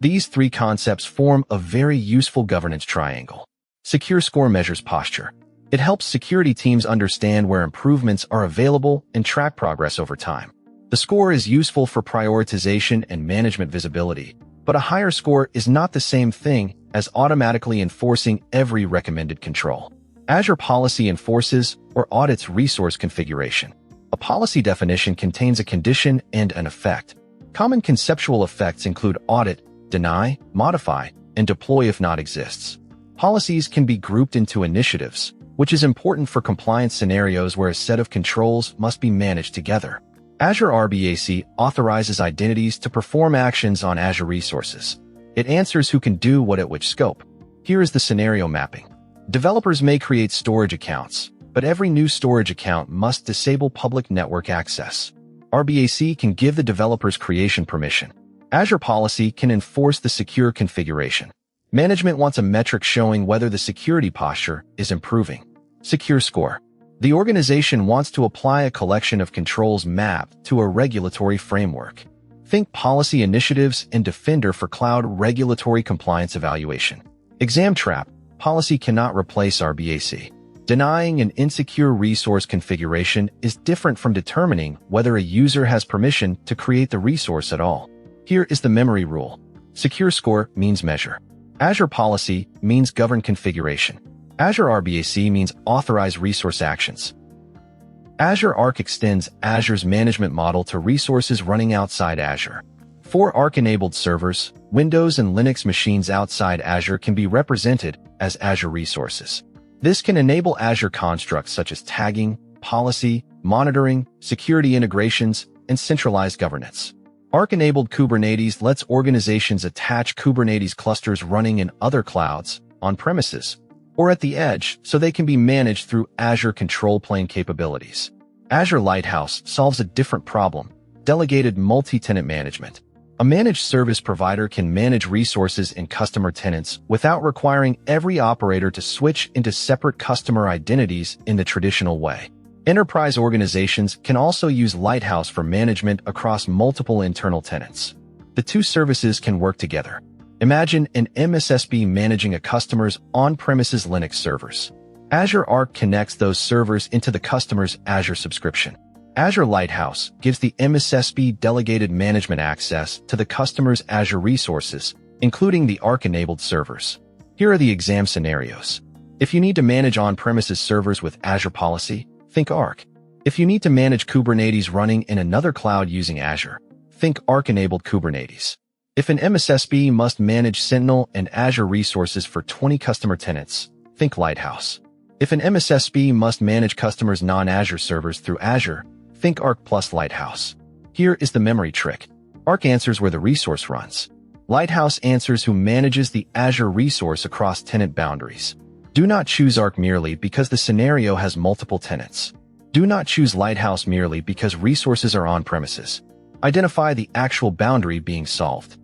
These three concepts form a very useful governance triangle. Secure Score measures posture. It helps security teams understand where improvements are available and track progress over time. The score is useful for prioritization and management visibility, but a higher score is not the same thing as automatically enforcing every recommended control. Azure Policy enforces or audits resource configuration. A policy definition contains a condition and an effect. Common conceptual effects include audit, deny, modify, and deploy if not exists. Policies can be grouped into initiatives, which is important for compliance scenarios where a set of controls must be managed together. Azure RBAC authorizes identities to perform actions on Azure resources. It answers who can do what at which scope. Here is the scenario mapping. Developers may create storage accounts, but every new storage account must disable public network access. RBAC can give the developer's creation permission. Azure Policy can enforce the secure configuration. Management wants a metric showing whether the security posture is improving. Secure Score. The organization wants to apply a collection of controls mapped to a regulatory framework. Think policy initiatives and Defender for Cloud regulatory compliance evaluation. Exam trap: policy cannot replace RBAC. Denying an insecure resource configuration is different from determining whether a user has permission to create the resource at all. Here is the memory rule. Secure Score means measure. Azure Policy means govern configuration. Azure RBAC means authorize resource actions. Azure Arc extends Azure's management model to resources running outside Azure. For Arc-enabled servers, Windows and Linux machines outside Azure can be represented as Azure resources. This can enable Azure constructs such as tagging, policy, monitoring, security integrations, and centralized governance. Arc-enabled Kubernetes lets organizations attach Kubernetes clusters running in other clouds, on-premises, or at the edge so they can be managed through Azure control plane capabilities. Azure Lighthouse solves a different problem: delegated multi-tenant management. A managed service provider can manage resources in customer tenants without requiring every operator to switch into separate customer identities in the traditional way. Enterprise organizations can also use Lighthouse for management across multiple internal tenants. The two services can work together. Imagine an MSSP managing a customer's on-premises Linux servers. Azure Arc connects those servers into the customer's Azure subscription. Azure Lighthouse gives the MSSP delegated management access to the customer's Azure resources, including the ARC-enabled servers. Here are the exam scenarios. If you need to manage on-premises servers with Azure policy, think ARC. If you need to manage Kubernetes running in another cloud using Azure, think ARC-enabled Kubernetes. If an MSSP must manage Sentinel and Azure resources for 20 customer tenants, think Lighthouse. If an MSSP must manage customers' non-Azure servers through Azure, think ARC plus Lighthouse. Here is the memory trick. ARC answers where the resource runs. Lighthouse answers who manages the Azure resource across tenant boundaries. Do not choose ARC merely because the scenario has multiple tenants. Do not choose Lighthouse merely because resources are on-premises. Identify the actual boundary being solved.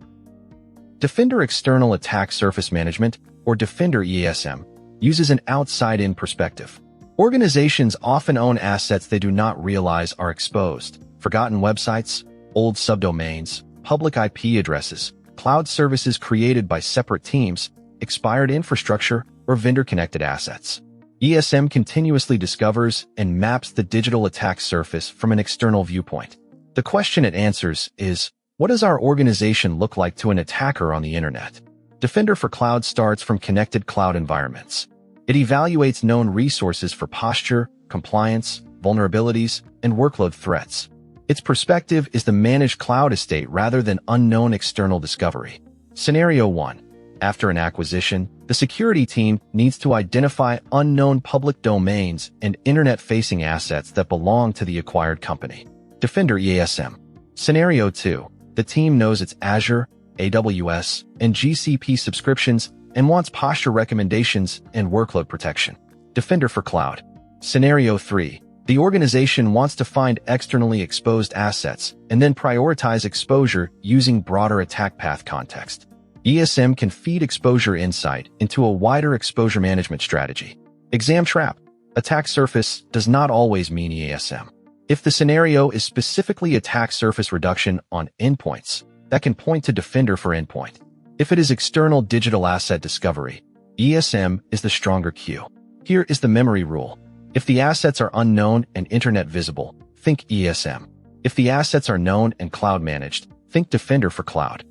Defender External Attack Surface Management, or Defender EASM, uses an outside-in perspective. Organizations often own assets they do not realize are exposed: forgotten websites, old subdomains, public IP addresses, cloud services created by separate teams, expired infrastructure, or vendor-connected assets. EASM continuously discovers and maps the digital attack surface from an external viewpoint. The question it answers is, what does our organization look like to an attacker on the internet? Defender for Cloud starts from connected cloud environments. It evaluates known resources for posture, compliance, vulnerabilities, and workload threats. Its perspective is the managed cloud estate rather than unknown external discovery. Scenario 1. After an acquisition, the security team needs to identify unknown public domains and internet-facing assets that belong to the acquired company. Defender EASM. Scenario 2. The team knows its Azure, AWS, and GCP subscriptions and wants posture recommendations and workload protection. Defender for Cloud. Scenario 3. The organization wants to find externally exposed assets and then prioritize exposure using broader attack path context. EASM can feed exposure insight into a wider exposure management strategy. Exam trap. Attack surface does not always mean EASM. If the scenario is specifically attack surface reduction on endpoints, that can point to Defender for Endpoint. If it is external digital asset discovery, EASM is the stronger cue. Here is the memory rule. If the assets are unknown and internet visible, think EASM. If the assets are known and cloud managed, think Defender for Cloud.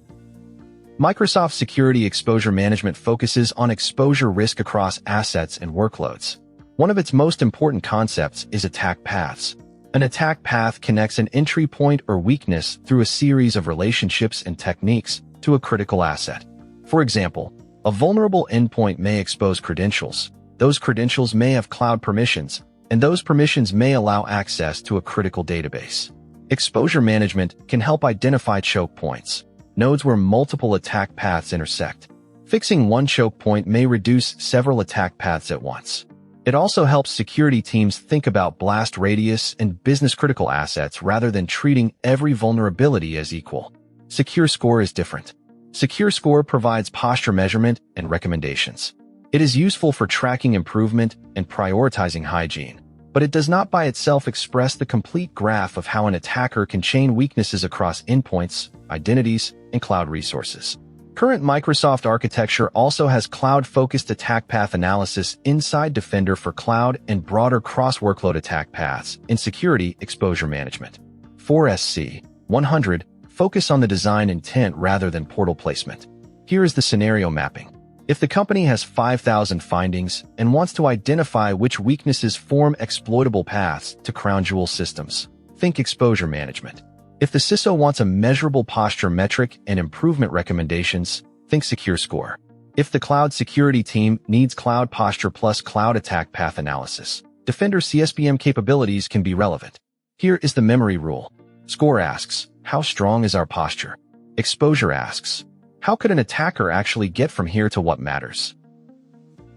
Microsoft Security Exposure Management focuses on exposure risk across assets and workloads. One of its most important concepts is attack paths. An attack path connects an entry point or weakness through a series of relationships and techniques to a critical asset. For example, a vulnerable endpoint may expose credentials. Those credentials may have cloud permissions, and those permissions may allow access to a critical database. Exposure management can help identify choke points, nodes where multiple attack paths intersect. Fixing one choke point may reduce several attack paths at once. It also helps security teams think about blast radius and business-critical assets rather than treating every vulnerability as equal. Secure Score is different. Secure Score provides posture measurement and recommendations. It is useful for tracking improvement and prioritizing hygiene, but it does not by itself express the complete graph of how an attacker can chain weaknesses across endpoints, identities, and cloud resources. Current Microsoft architecture also has cloud-focused attack path analysis inside Defender for Cloud and broader cross-workload attack paths in security exposure management. For SC-100, focus on the design intent rather than portal placement. Here is the scenario mapping. If the company has 5,000 findings and wants to identify which weaknesses form exploitable paths to crown jewel systems, think exposure management. If the CISO wants a measurable posture metric and improvement recommendations, think Secure Score. If the cloud security team needs cloud posture plus cloud attack path analysis, Defender CSPM capabilities can be relevant. Here is the memory rule. Score asks, how strong is our posture? Exposure asks, how could an attacker actually get from here to what matters?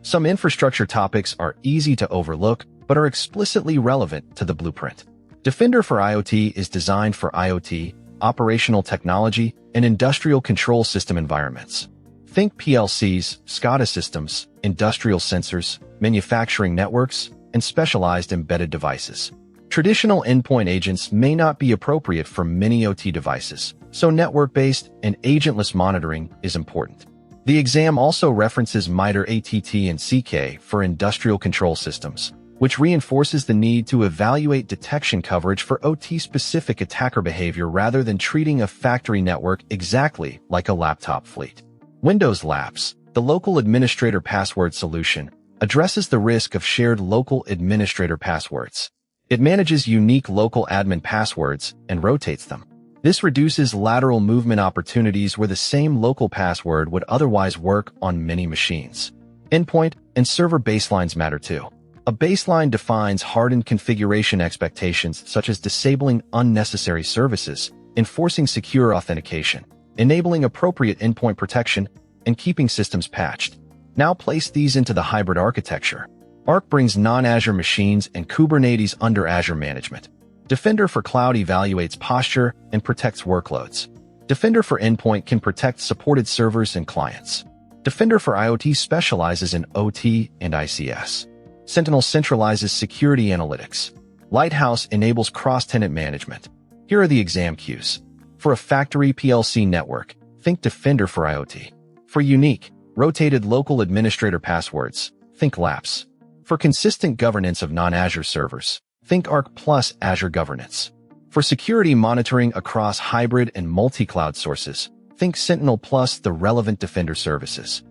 Some infrastructure topics are easy to overlook, but are explicitly relevant to the blueprint. Defender for IoT is designed for IoT, operational technology, and industrial control system environments. Think PLCs, SCADA systems, industrial sensors, manufacturing networks, and specialized embedded devices. Traditional endpoint agents may not be appropriate for many OT devices, so network-based and agentless monitoring is important. The exam also references MITRE ATT and CK for industrial control systems, which reinforces the need to evaluate detection coverage for OT-specific attacker behavior rather than treating a factory network exactly like a laptop fleet. Windows Labs, the local administrator password solution, addresses the risk of shared local administrator passwords. It manages unique local admin passwords and rotates them. This reduces lateral movement opportunities where the same local password would otherwise work on many machines. Endpoint and server baselines matter too. A baseline defines hardened configuration expectations such as disabling unnecessary services, enforcing secure authentication, enabling appropriate endpoint protection, and keeping systems patched. Now place these into the hybrid architecture. Arc brings non-Azure machines and Kubernetes under Azure management. Defender for Cloud evaluates posture and protects workloads. Defender for Endpoint can protect supported servers and clients. Defender for IoT specializes in OT and ICS. Sentinel centralizes security analytics. Lighthouse enables cross-tenant management. Here are the exam cues. For a factory PLC network, think Defender for IoT. For unique, rotated local administrator passwords, think LAPS. For consistent governance of non-Azure servers, think Arc plus Azure Governance. For security monitoring across hybrid and multi-cloud sources, think Sentinel plus the relevant Defender services.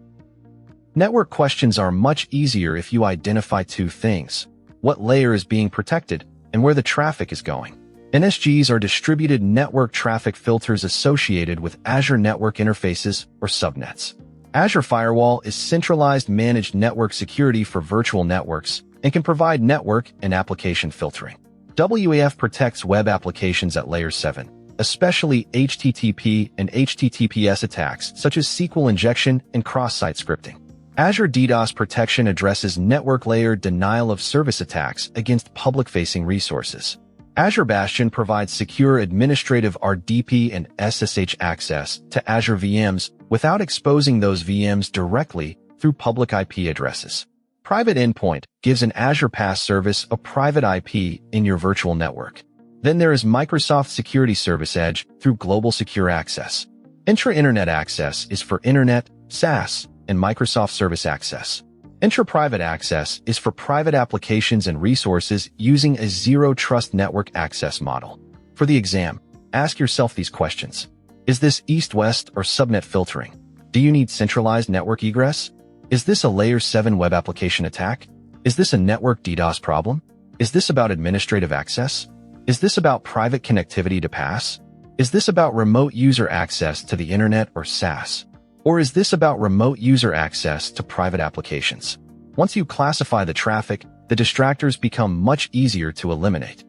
Network questions are much easier if you identify two things: what layer is being protected and where the traffic is going. NSGs are distributed network traffic filters associated with Azure Network Interfaces or subnets. Azure Firewall is centralized managed network security for virtual networks and can provide network and application filtering. WAF protects web applications at layer 7, especially HTTP and HTTPS attacks such as SQL injection and cross-site scripting. Azure DDoS protection addresses network layer denial of service attacks against public-facing resources. Azure Bastion provides secure administrative RDP and SSH access to Azure VMs without exposing those VMs directly through public IP addresses. Private Endpoint gives an Azure PaaS service a private IP in your virtual network. Then there is Microsoft Security Service Edge through Global Secure Access. Entra Internet Access is for Internet, SaaS, and Microsoft Service Access. Entra Private Access is for private applications and resources using a zero-trust network access model. For the exam, ask yourself these questions. Is this east-west or subnet filtering? Do you need centralized network egress? Is this a Layer 7 web application attack? Is this a network DDoS problem? Is this about administrative access? Is this about private connectivity to PaaS? Is this about remote user access to the internet or SaaS? Or is this about remote user access to private applications? Once you classify the traffic, the distractors become much easier to eliminate.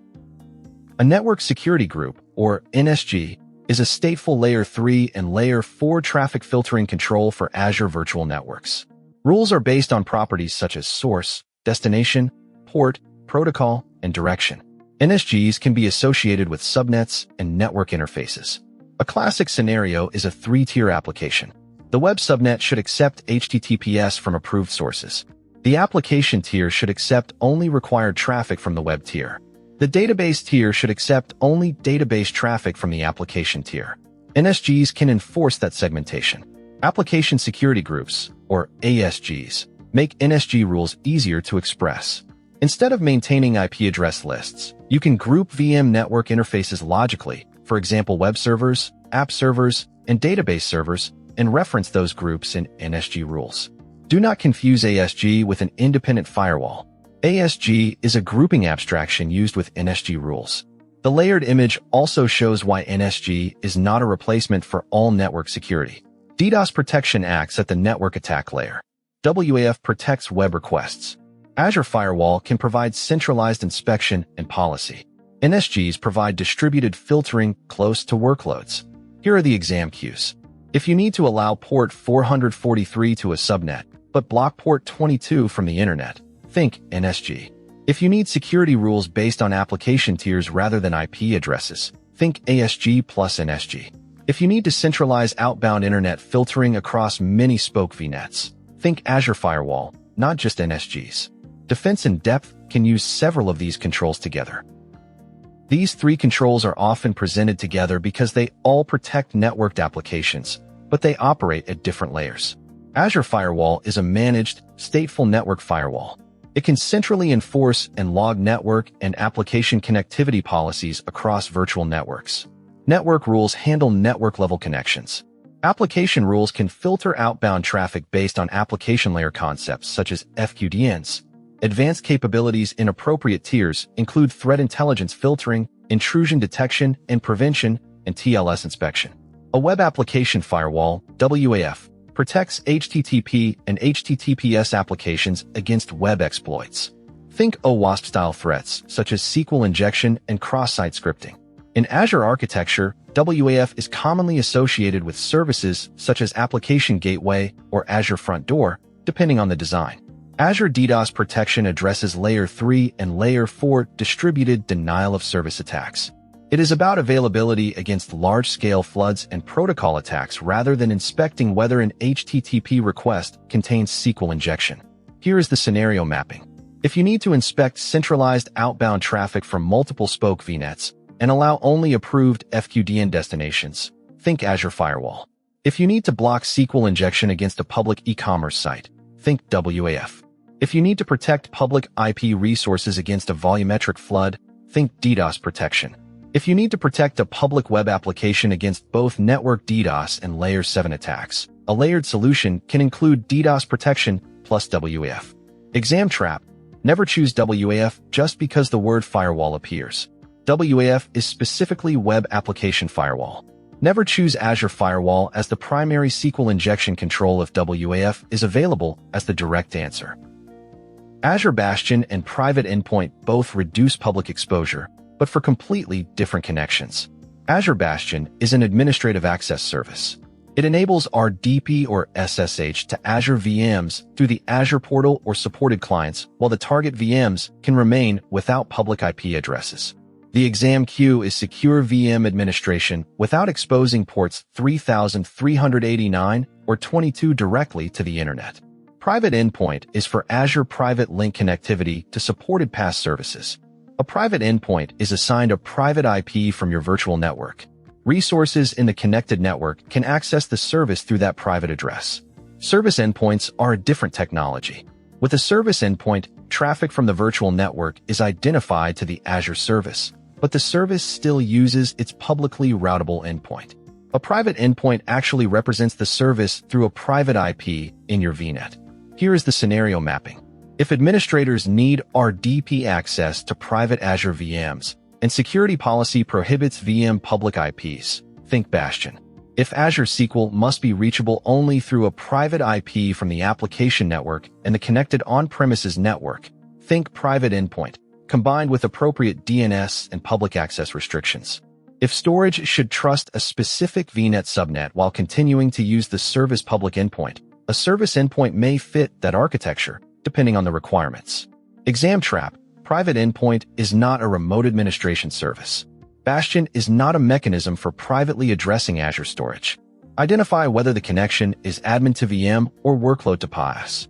A network security group, or NSG, is a stateful Layer 3 and Layer 4 traffic filtering control for Azure virtual networks. Rules are based on properties such as source, destination, port, protocol, and direction. NSGs can be associated with subnets and network interfaces. A classic scenario is a 3-tier application. The web subnet should accept HTTPS from approved sources. The application tier should accept only required traffic from the web tier. The database tier should accept only database traffic from the application tier. NSGs can enforce that segmentation. Application security groups, or ASGs, make NSG rules easier to express. Instead of maintaining IP address lists, you can group VM network interfaces logically, for example web servers, app servers, and database servers, and reference those groups in NSG rules. Do not confuse ASG with an independent firewall. ASG is a grouping abstraction used with NSG rules. The layered image also shows why NSG is not a replacement for all network security. DDoS protection acts at the network attack layer. WAF protects web requests. Azure Firewall can provide centralized inspection and policy. NSGs provide distributed filtering close to workloads. Here are the exam cues. If you need to allow port 443 to a subnet, but block port 22 from the internet, think NSG. If you need security rules based on application tiers rather than IP addresses, think ASG plus NSG. If you need to centralize outbound internet filtering across many spoke VNets, think Azure Firewall, not just NSGs. Defense in depth can use several of these controls together. These 3 controls are often presented together because they all protect networked applications, but they operate at different layers. Azure Firewall is a managed, stateful network firewall. It can centrally enforce and log network and application connectivity policies across virtual networks. Network rules handle network-level connections. Application rules can filter outbound traffic based on application layer concepts such as FQDNs. Advanced capabilities in appropriate tiers include threat intelligence filtering, intrusion detection and prevention, and TLS inspection. A web application firewall, WAF, protects HTTP and HTTPS applications against web exploits. Think OWASP-style threats such as SQL injection and cross-site scripting. In Azure architecture, WAF is commonly associated with services such as Application Gateway or Azure Front Door, depending on the design. Azure DDoS protection addresses Layer 3 and Layer 4 distributed denial-of-service attacks. It is about availability against large-scale floods and protocol attacks rather than inspecting whether an HTTP request contains SQL injection. Here is the scenario mapping. If you need to inspect centralized outbound traffic from multiple spoke VNets and allow only approved FQDN destinations, think Azure Firewall. If you need to block SQL injection against a public e-commerce site, think WAF. If you need to protect public IP resources against a volumetric flood, think DDoS protection. If you need to protect a public web application against both network DDoS and Layer 7 attacks, a layered solution can include DDoS protection plus WAF. Exam trap. Never choose WAF just because the word firewall appears. WAF is specifically Web Application Firewall. Never choose Azure Firewall as the primary SQL injection control if WAF is available as the direct answer. Azure Bastion and Private Endpoint both reduce public exposure, but for completely different connections. Azure Bastion is an administrative access service. It enables RDP or SSH to Azure VMs through the Azure portal or supported clients, while the target VMs can remain without public IP addresses. The exam queue is secure VM administration without exposing ports 3389 or 22 directly to the internet. Private Endpoint is for Azure Private Link connectivity to supported PaaS services. A private endpoint is assigned a private IP from your virtual network. Resources in the connected network can access the service through that private address. Service endpoints are a different technology. With a service endpoint, traffic from the virtual network is identified to the Azure service, but the service still uses its publicly routable endpoint. A private endpoint actually represents the service through a private IP in your VNet. Here is the scenario mapping. If administrators need RDP access to private Azure VMs, and security policy prohibits VM public IPs, think Bastion. If Azure SQL must be reachable only through a private IP from the application network and the connected on-premises network, think Private Endpoint, combined with appropriate DNS and public access restrictions. If storage should trust a specific VNet subnet while continuing to use the service public endpoint, a service endpoint may fit that architecture, depending on the requirements. Exam trap. Private Endpoint is not a remote administration service. Bastion is not a mechanism for privately addressing Azure storage. Identify whether the connection is admin to VM or workload to PaaS.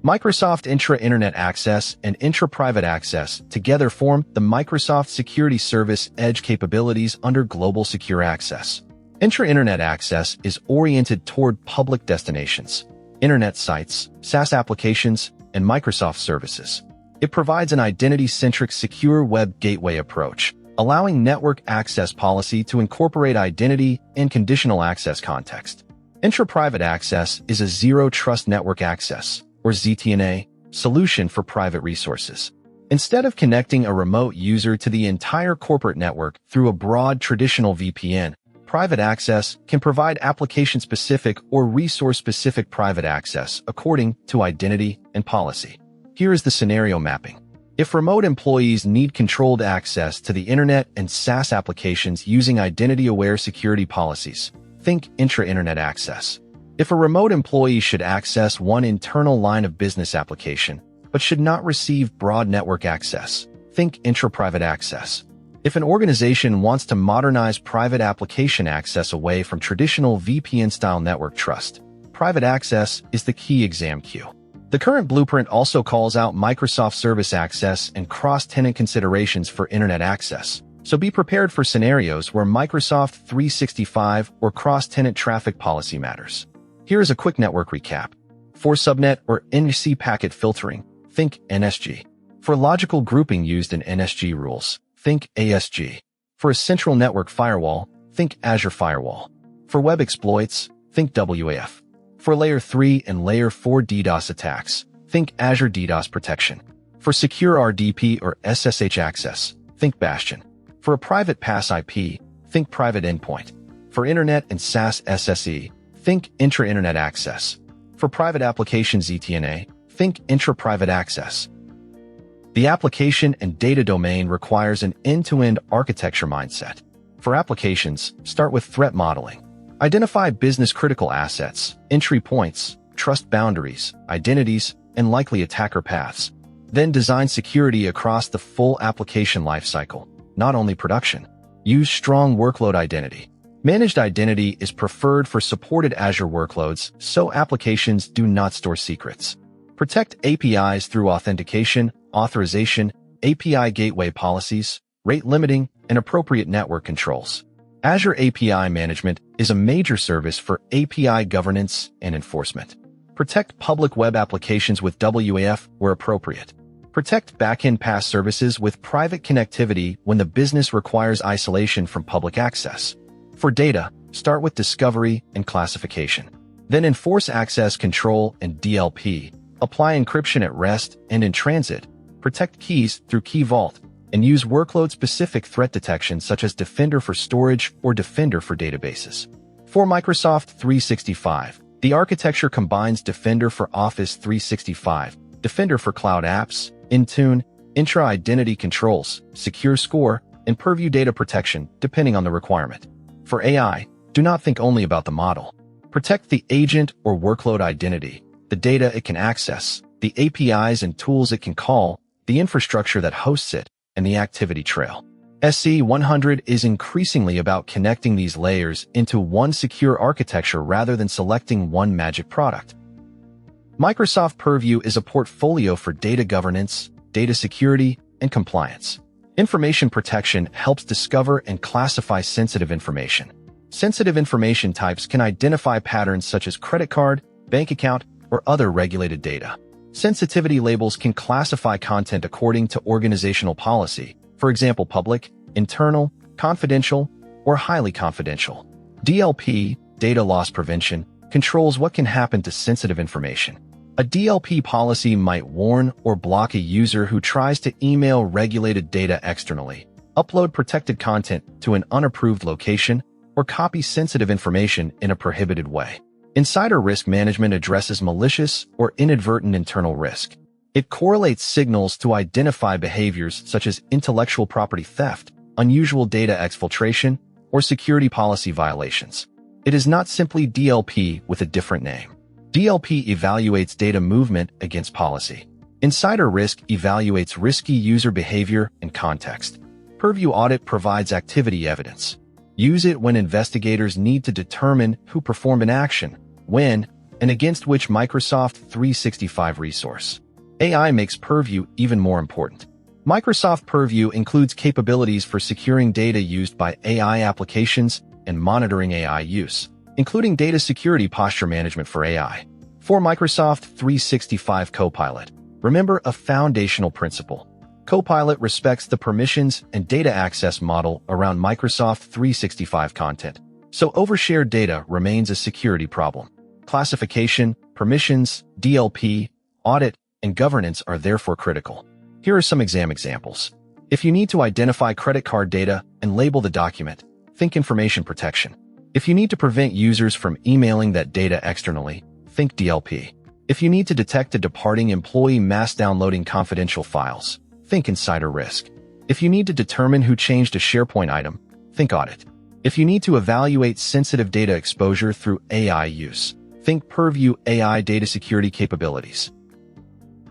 Microsoft Entra Internet Access and Entra Private Access together form the Microsoft Security Service Edge capabilities under Global Secure Access. Entra Internet Access is oriented toward public destinations, internet sites, SaaS applications, and Microsoft services. It provides an identity-centric secure web gateway approach, allowing network access policy to incorporate identity and conditional access context. Entra Private Access is a zero-trust network access, or ZTNA, solution for private resources. Instead of connecting a remote user to the entire corporate network through a broad traditional VPN, Private Access can provide application-specific or resource-specific private access according to identity and policy. Here is the scenario mapping. If remote employees need controlled access to the internet and SaaS applications using identity-aware security policies, think Entra Internet Access. If a remote employee should access one internal line of business application, but should not receive broad network access, think Entra Private Access. If an organization wants to modernize private application access away from traditional VPN-style network trust, Private Access is the key exam queue. The current blueprint also calls out Microsoft Service Access and cross-tenant considerations for internet access, so be prepared for scenarios where Microsoft 365 or cross-tenant traffic policy matters. Here is a quick network recap. For subnet or NC packet filtering, think NSG. For logical grouping used in NSG rules, think ASG. For a central network firewall, think Azure Firewall. For web exploits, think WAF. For Layer 3 and Layer 4 DDoS attacks, think Azure DDoS protection. For secure RDP or SSH access, think Bastion. For a private pass IP, think Private Endpoint. For Internet and SaaS SSE, think Entra Internet Access. For private applications ETNA, think Entra Private Access. The application and data domain requires an end-to-end architecture mindset. For applications, start with threat modeling. Identify business-critical assets, entry points, trust boundaries, identities, and likely attacker paths. Then design security across the full application lifecycle, not only production. Use strong workload identity. Managed identity is preferred for supported Azure workloads, so applications do not store secrets. Protect APIs through authentication, authorization, API gateway policies, rate limiting, and appropriate network controls. Azure API management is a major service for API governance and enforcement. Protect public web applications with WAF where appropriate. Protect backend PaaS services with private connectivity when the business requires isolation from public access. For data, start with discovery and classification. Then enforce access control and DLP. Apply encryption at rest and in transit. Protect keys through Key Vault, and use workload-specific threat detection such as Defender for storage or Defender for databases. For Microsoft 365, the architecture combines Defender for Office 365, Defender for Cloud Apps, Intune, Entra Identity Controls, Secure Score, and Purview data protection, depending on the requirement. For AI, do not think only about the model. Protect the agent or workload identity, the data it can access, the APIs and tools it can call, the infrastructure that hosts it, and the activity trail. SC-100 is increasingly about connecting these layers into one secure architecture rather than selecting one magic product. Microsoft Purview is a portfolio for data governance, data security, and compliance. Information protection helps discover and classify sensitive information. Sensitive information types can identify patterns such as credit card, bank account, or other regulated data. Sensitivity labels can classify content according to organizational policy, for example, public, internal, confidential, or highly confidential. DLP, data loss prevention, controls what can happen to sensitive information. A DLP policy might warn or block a user who tries to email regulated data externally, upload protected content to an unapproved location, or copy sensitive information in a prohibited way. Insider risk management addresses malicious or inadvertent internal risk. It correlates signals to identify behaviors such as intellectual property theft, unusual data exfiltration, or security policy violations. It is not simply DLP with a different name. DLP evaluates data movement against policy. Insider risk evaluates risky user behavior and context. Purview Audit provides activity evidence. Use it when investigators need to determine who performed an action, when, and against which Microsoft 365 resource. AI makes Purview even more important. Microsoft Purview includes capabilities for securing data used by AI applications and monitoring AI use, including data security posture management for AI. For Microsoft 365 Copilot, remember a foundational principle. Copilot respects the permissions and data access model around Microsoft 365 content, so overshared data remains a security problem. Classification, permissions, DLP, audit, and governance are therefore critical. Here are some examples. If you need to identify credit card data and label the document, think information protection. If you need to prevent users from emailing that data externally, think DLP. If you need to detect a departing employee mass downloading confidential files, think insider risk. If you need to determine who changed a SharePoint item, think audit. If you need to evaluate sensitive data exposure through AI use, think Purview AI data security capabilities.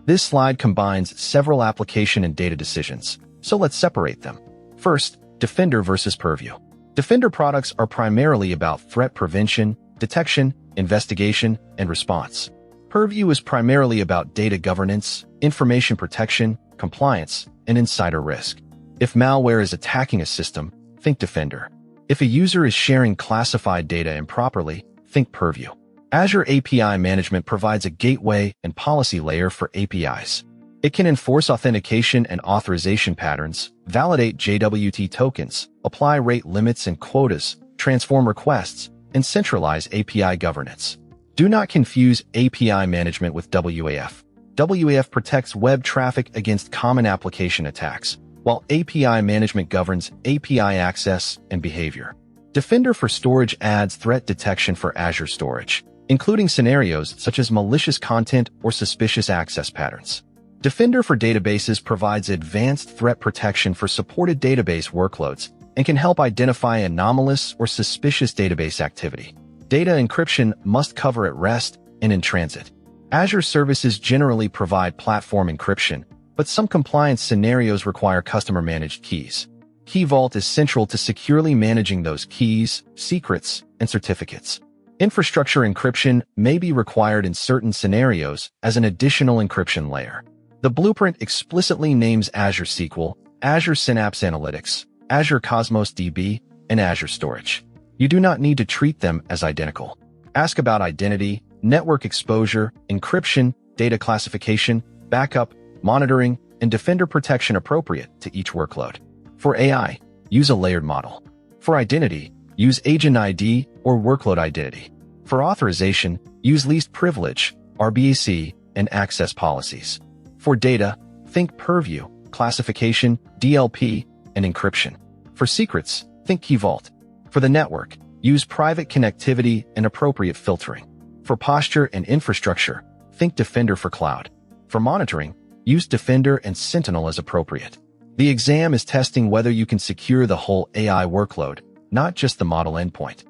This slide combines several application and data decisions, so let's separate them. First, Defender versus Purview. Defender products are primarily about threat prevention, detection, investigation, and response. Purview is primarily about data governance, information protection, compliance, and insider risk. If malware is attacking a system, think Defender. If a user is sharing classified data improperly, think Purview. Azure API management provides a gateway and policy layer for APIs. It can enforce authentication and authorization patterns, validate JWT tokens, apply rate limits and quotas, transform requests, and centralize API governance. Do not confuse API management with WAF. WAF protects web traffic against common application attacks, while API management governs API access and behavior. Defender for Storage adds threat detection for Azure storage, including scenarios such as malicious content or suspicious access patterns. Defender for Databases provides advanced threat protection for supported database workloads and can help identify anomalous or suspicious database activity. Data encryption must cover at rest and in transit. Azure services generally provide platform encryption, but some compliance scenarios require customer-managed keys. Key Vault is central to securely managing those keys, secrets, and certificates. Infrastructure encryption may be required in certain scenarios as an additional encryption layer. The blueprint explicitly names Azure SQL, Azure Synapse Analytics, Azure Cosmos DB, and Azure Storage. You do not need to treat them as identical. Ask about identity, network exposure, encryption, data classification, backup, monitoring, and Defender protection appropriate to each workload. For AI, use a layered model. For identity, use Agent ID or Workload Identity. For authorization, use Least Privilege, RBAC, and access policies. For data, think Purview, classification, DLP, and encryption. For secrets, think Key Vault. For the network, use private connectivity and appropriate filtering. For posture and infrastructure, think Defender for Cloud. For monitoring, use Defender and Sentinel as appropriate. The exam is testing whether you can secure the whole AI workload, not just the model endpoint.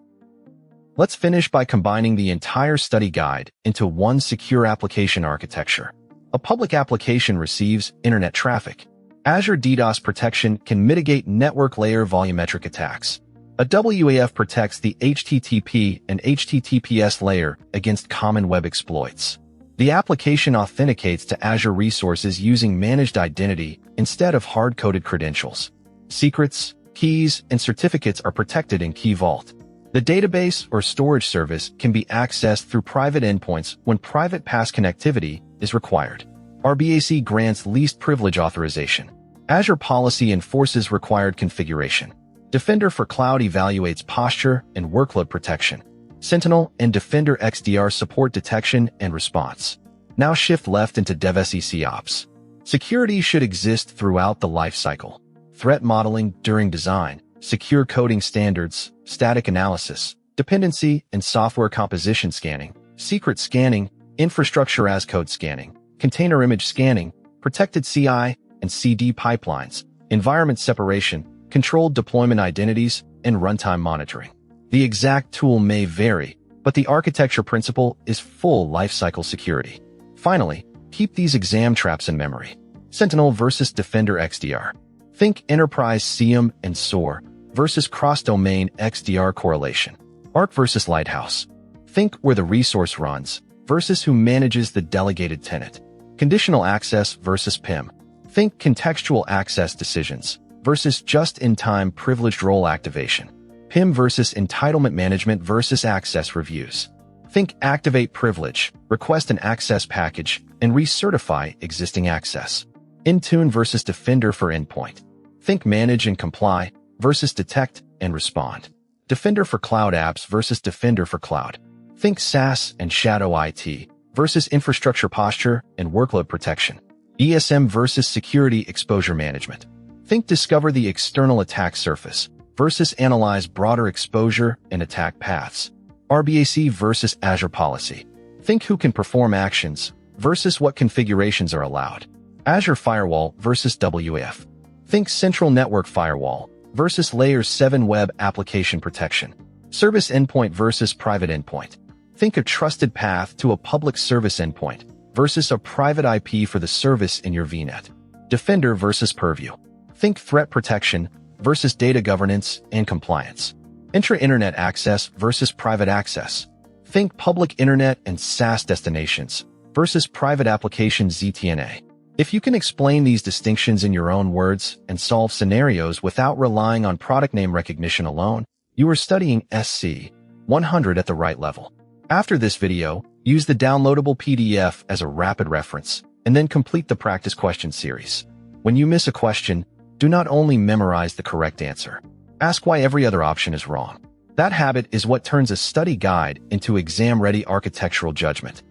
Let's finish by combining the entire study guide into one secure application architecture. A public application receives internet traffic. Azure DDoS protection can mitigate network layer volumetric attacks. A WAF protects the HTTP and HTTPS layer against common web exploits. The application authenticates to Azure resources using managed identity instead of hard-coded credentials. Secrets, keys, and certificates are protected in Key Vault. The database or storage service can be accessed through private endpoints when private pass connectivity is required. RBAC grants least privilege authorization. Azure policy enforces required configuration. Defender for Cloud evaluates posture and workload protection. Sentinel and Defender XDR support detection and response. Now shift left into DevSecOps. Security should exist throughout the lifecycle. Threat modeling during design, secure coding standards, static analysis, dependency and software composition scanning, secret scanning, infrastructure as code scanning, container image scanning, protected CI and CD pipelines, environment separation, controlled deployment identities, and runtime monitoring. The exact tool may vary, but the architecture principle is full lifecycle security. Finally, keep these exam traps in memory. Sentinel versus Defender XDR. Think enterprise SIEM and SOAR versus cross-domain XDR correlation. Arc versus Lighthouse. Think where the resource runs versus who manages the delegated tenant. Conditional access versus PIM. Think contextual access decisions versus just-in-time privileged role activation. PIM versus entitlement management versus access reviews. Think activate privilege, request an access package, and recertify existing access. Intune versus Defender for endpoint. Think manage and comply versus detect and respond. Defender for cloud apps versus Defender for cloud. Think SaaS and shadow IT versus infrastructure posture and workload protection. EASM versus security exposure management. Think discover the external attack surface versus analyze broader exposure and attack paths. RBAC versus Azure policy. Think who can perform actions versus what configurations are allowed. Azure Firewall versus WAF. Think central network firewall versus layer 7 web application protection. Service endpoint versus private endpoint. Think a trusted path to a public service endpoint versus a private IP for the service in your VNet. Defender versus Purview. Think threat protection versus data governance and compliance. Entra Internet Access versus private access. Think public internet and SaaS destinations versus private application ZTNA. If you can explain these distinctions in your own words and solve scenarios without relying on product name recognition alone, you are studying SC-100 at the right level. After this video, use the downloadable PDF as a rapid reference, and then complete the practice question series. When you miss a question, do not only memorize the correct answer. Ask why every other option is wrong. That habit is what turns a study guide into exam-ready architectural judgment.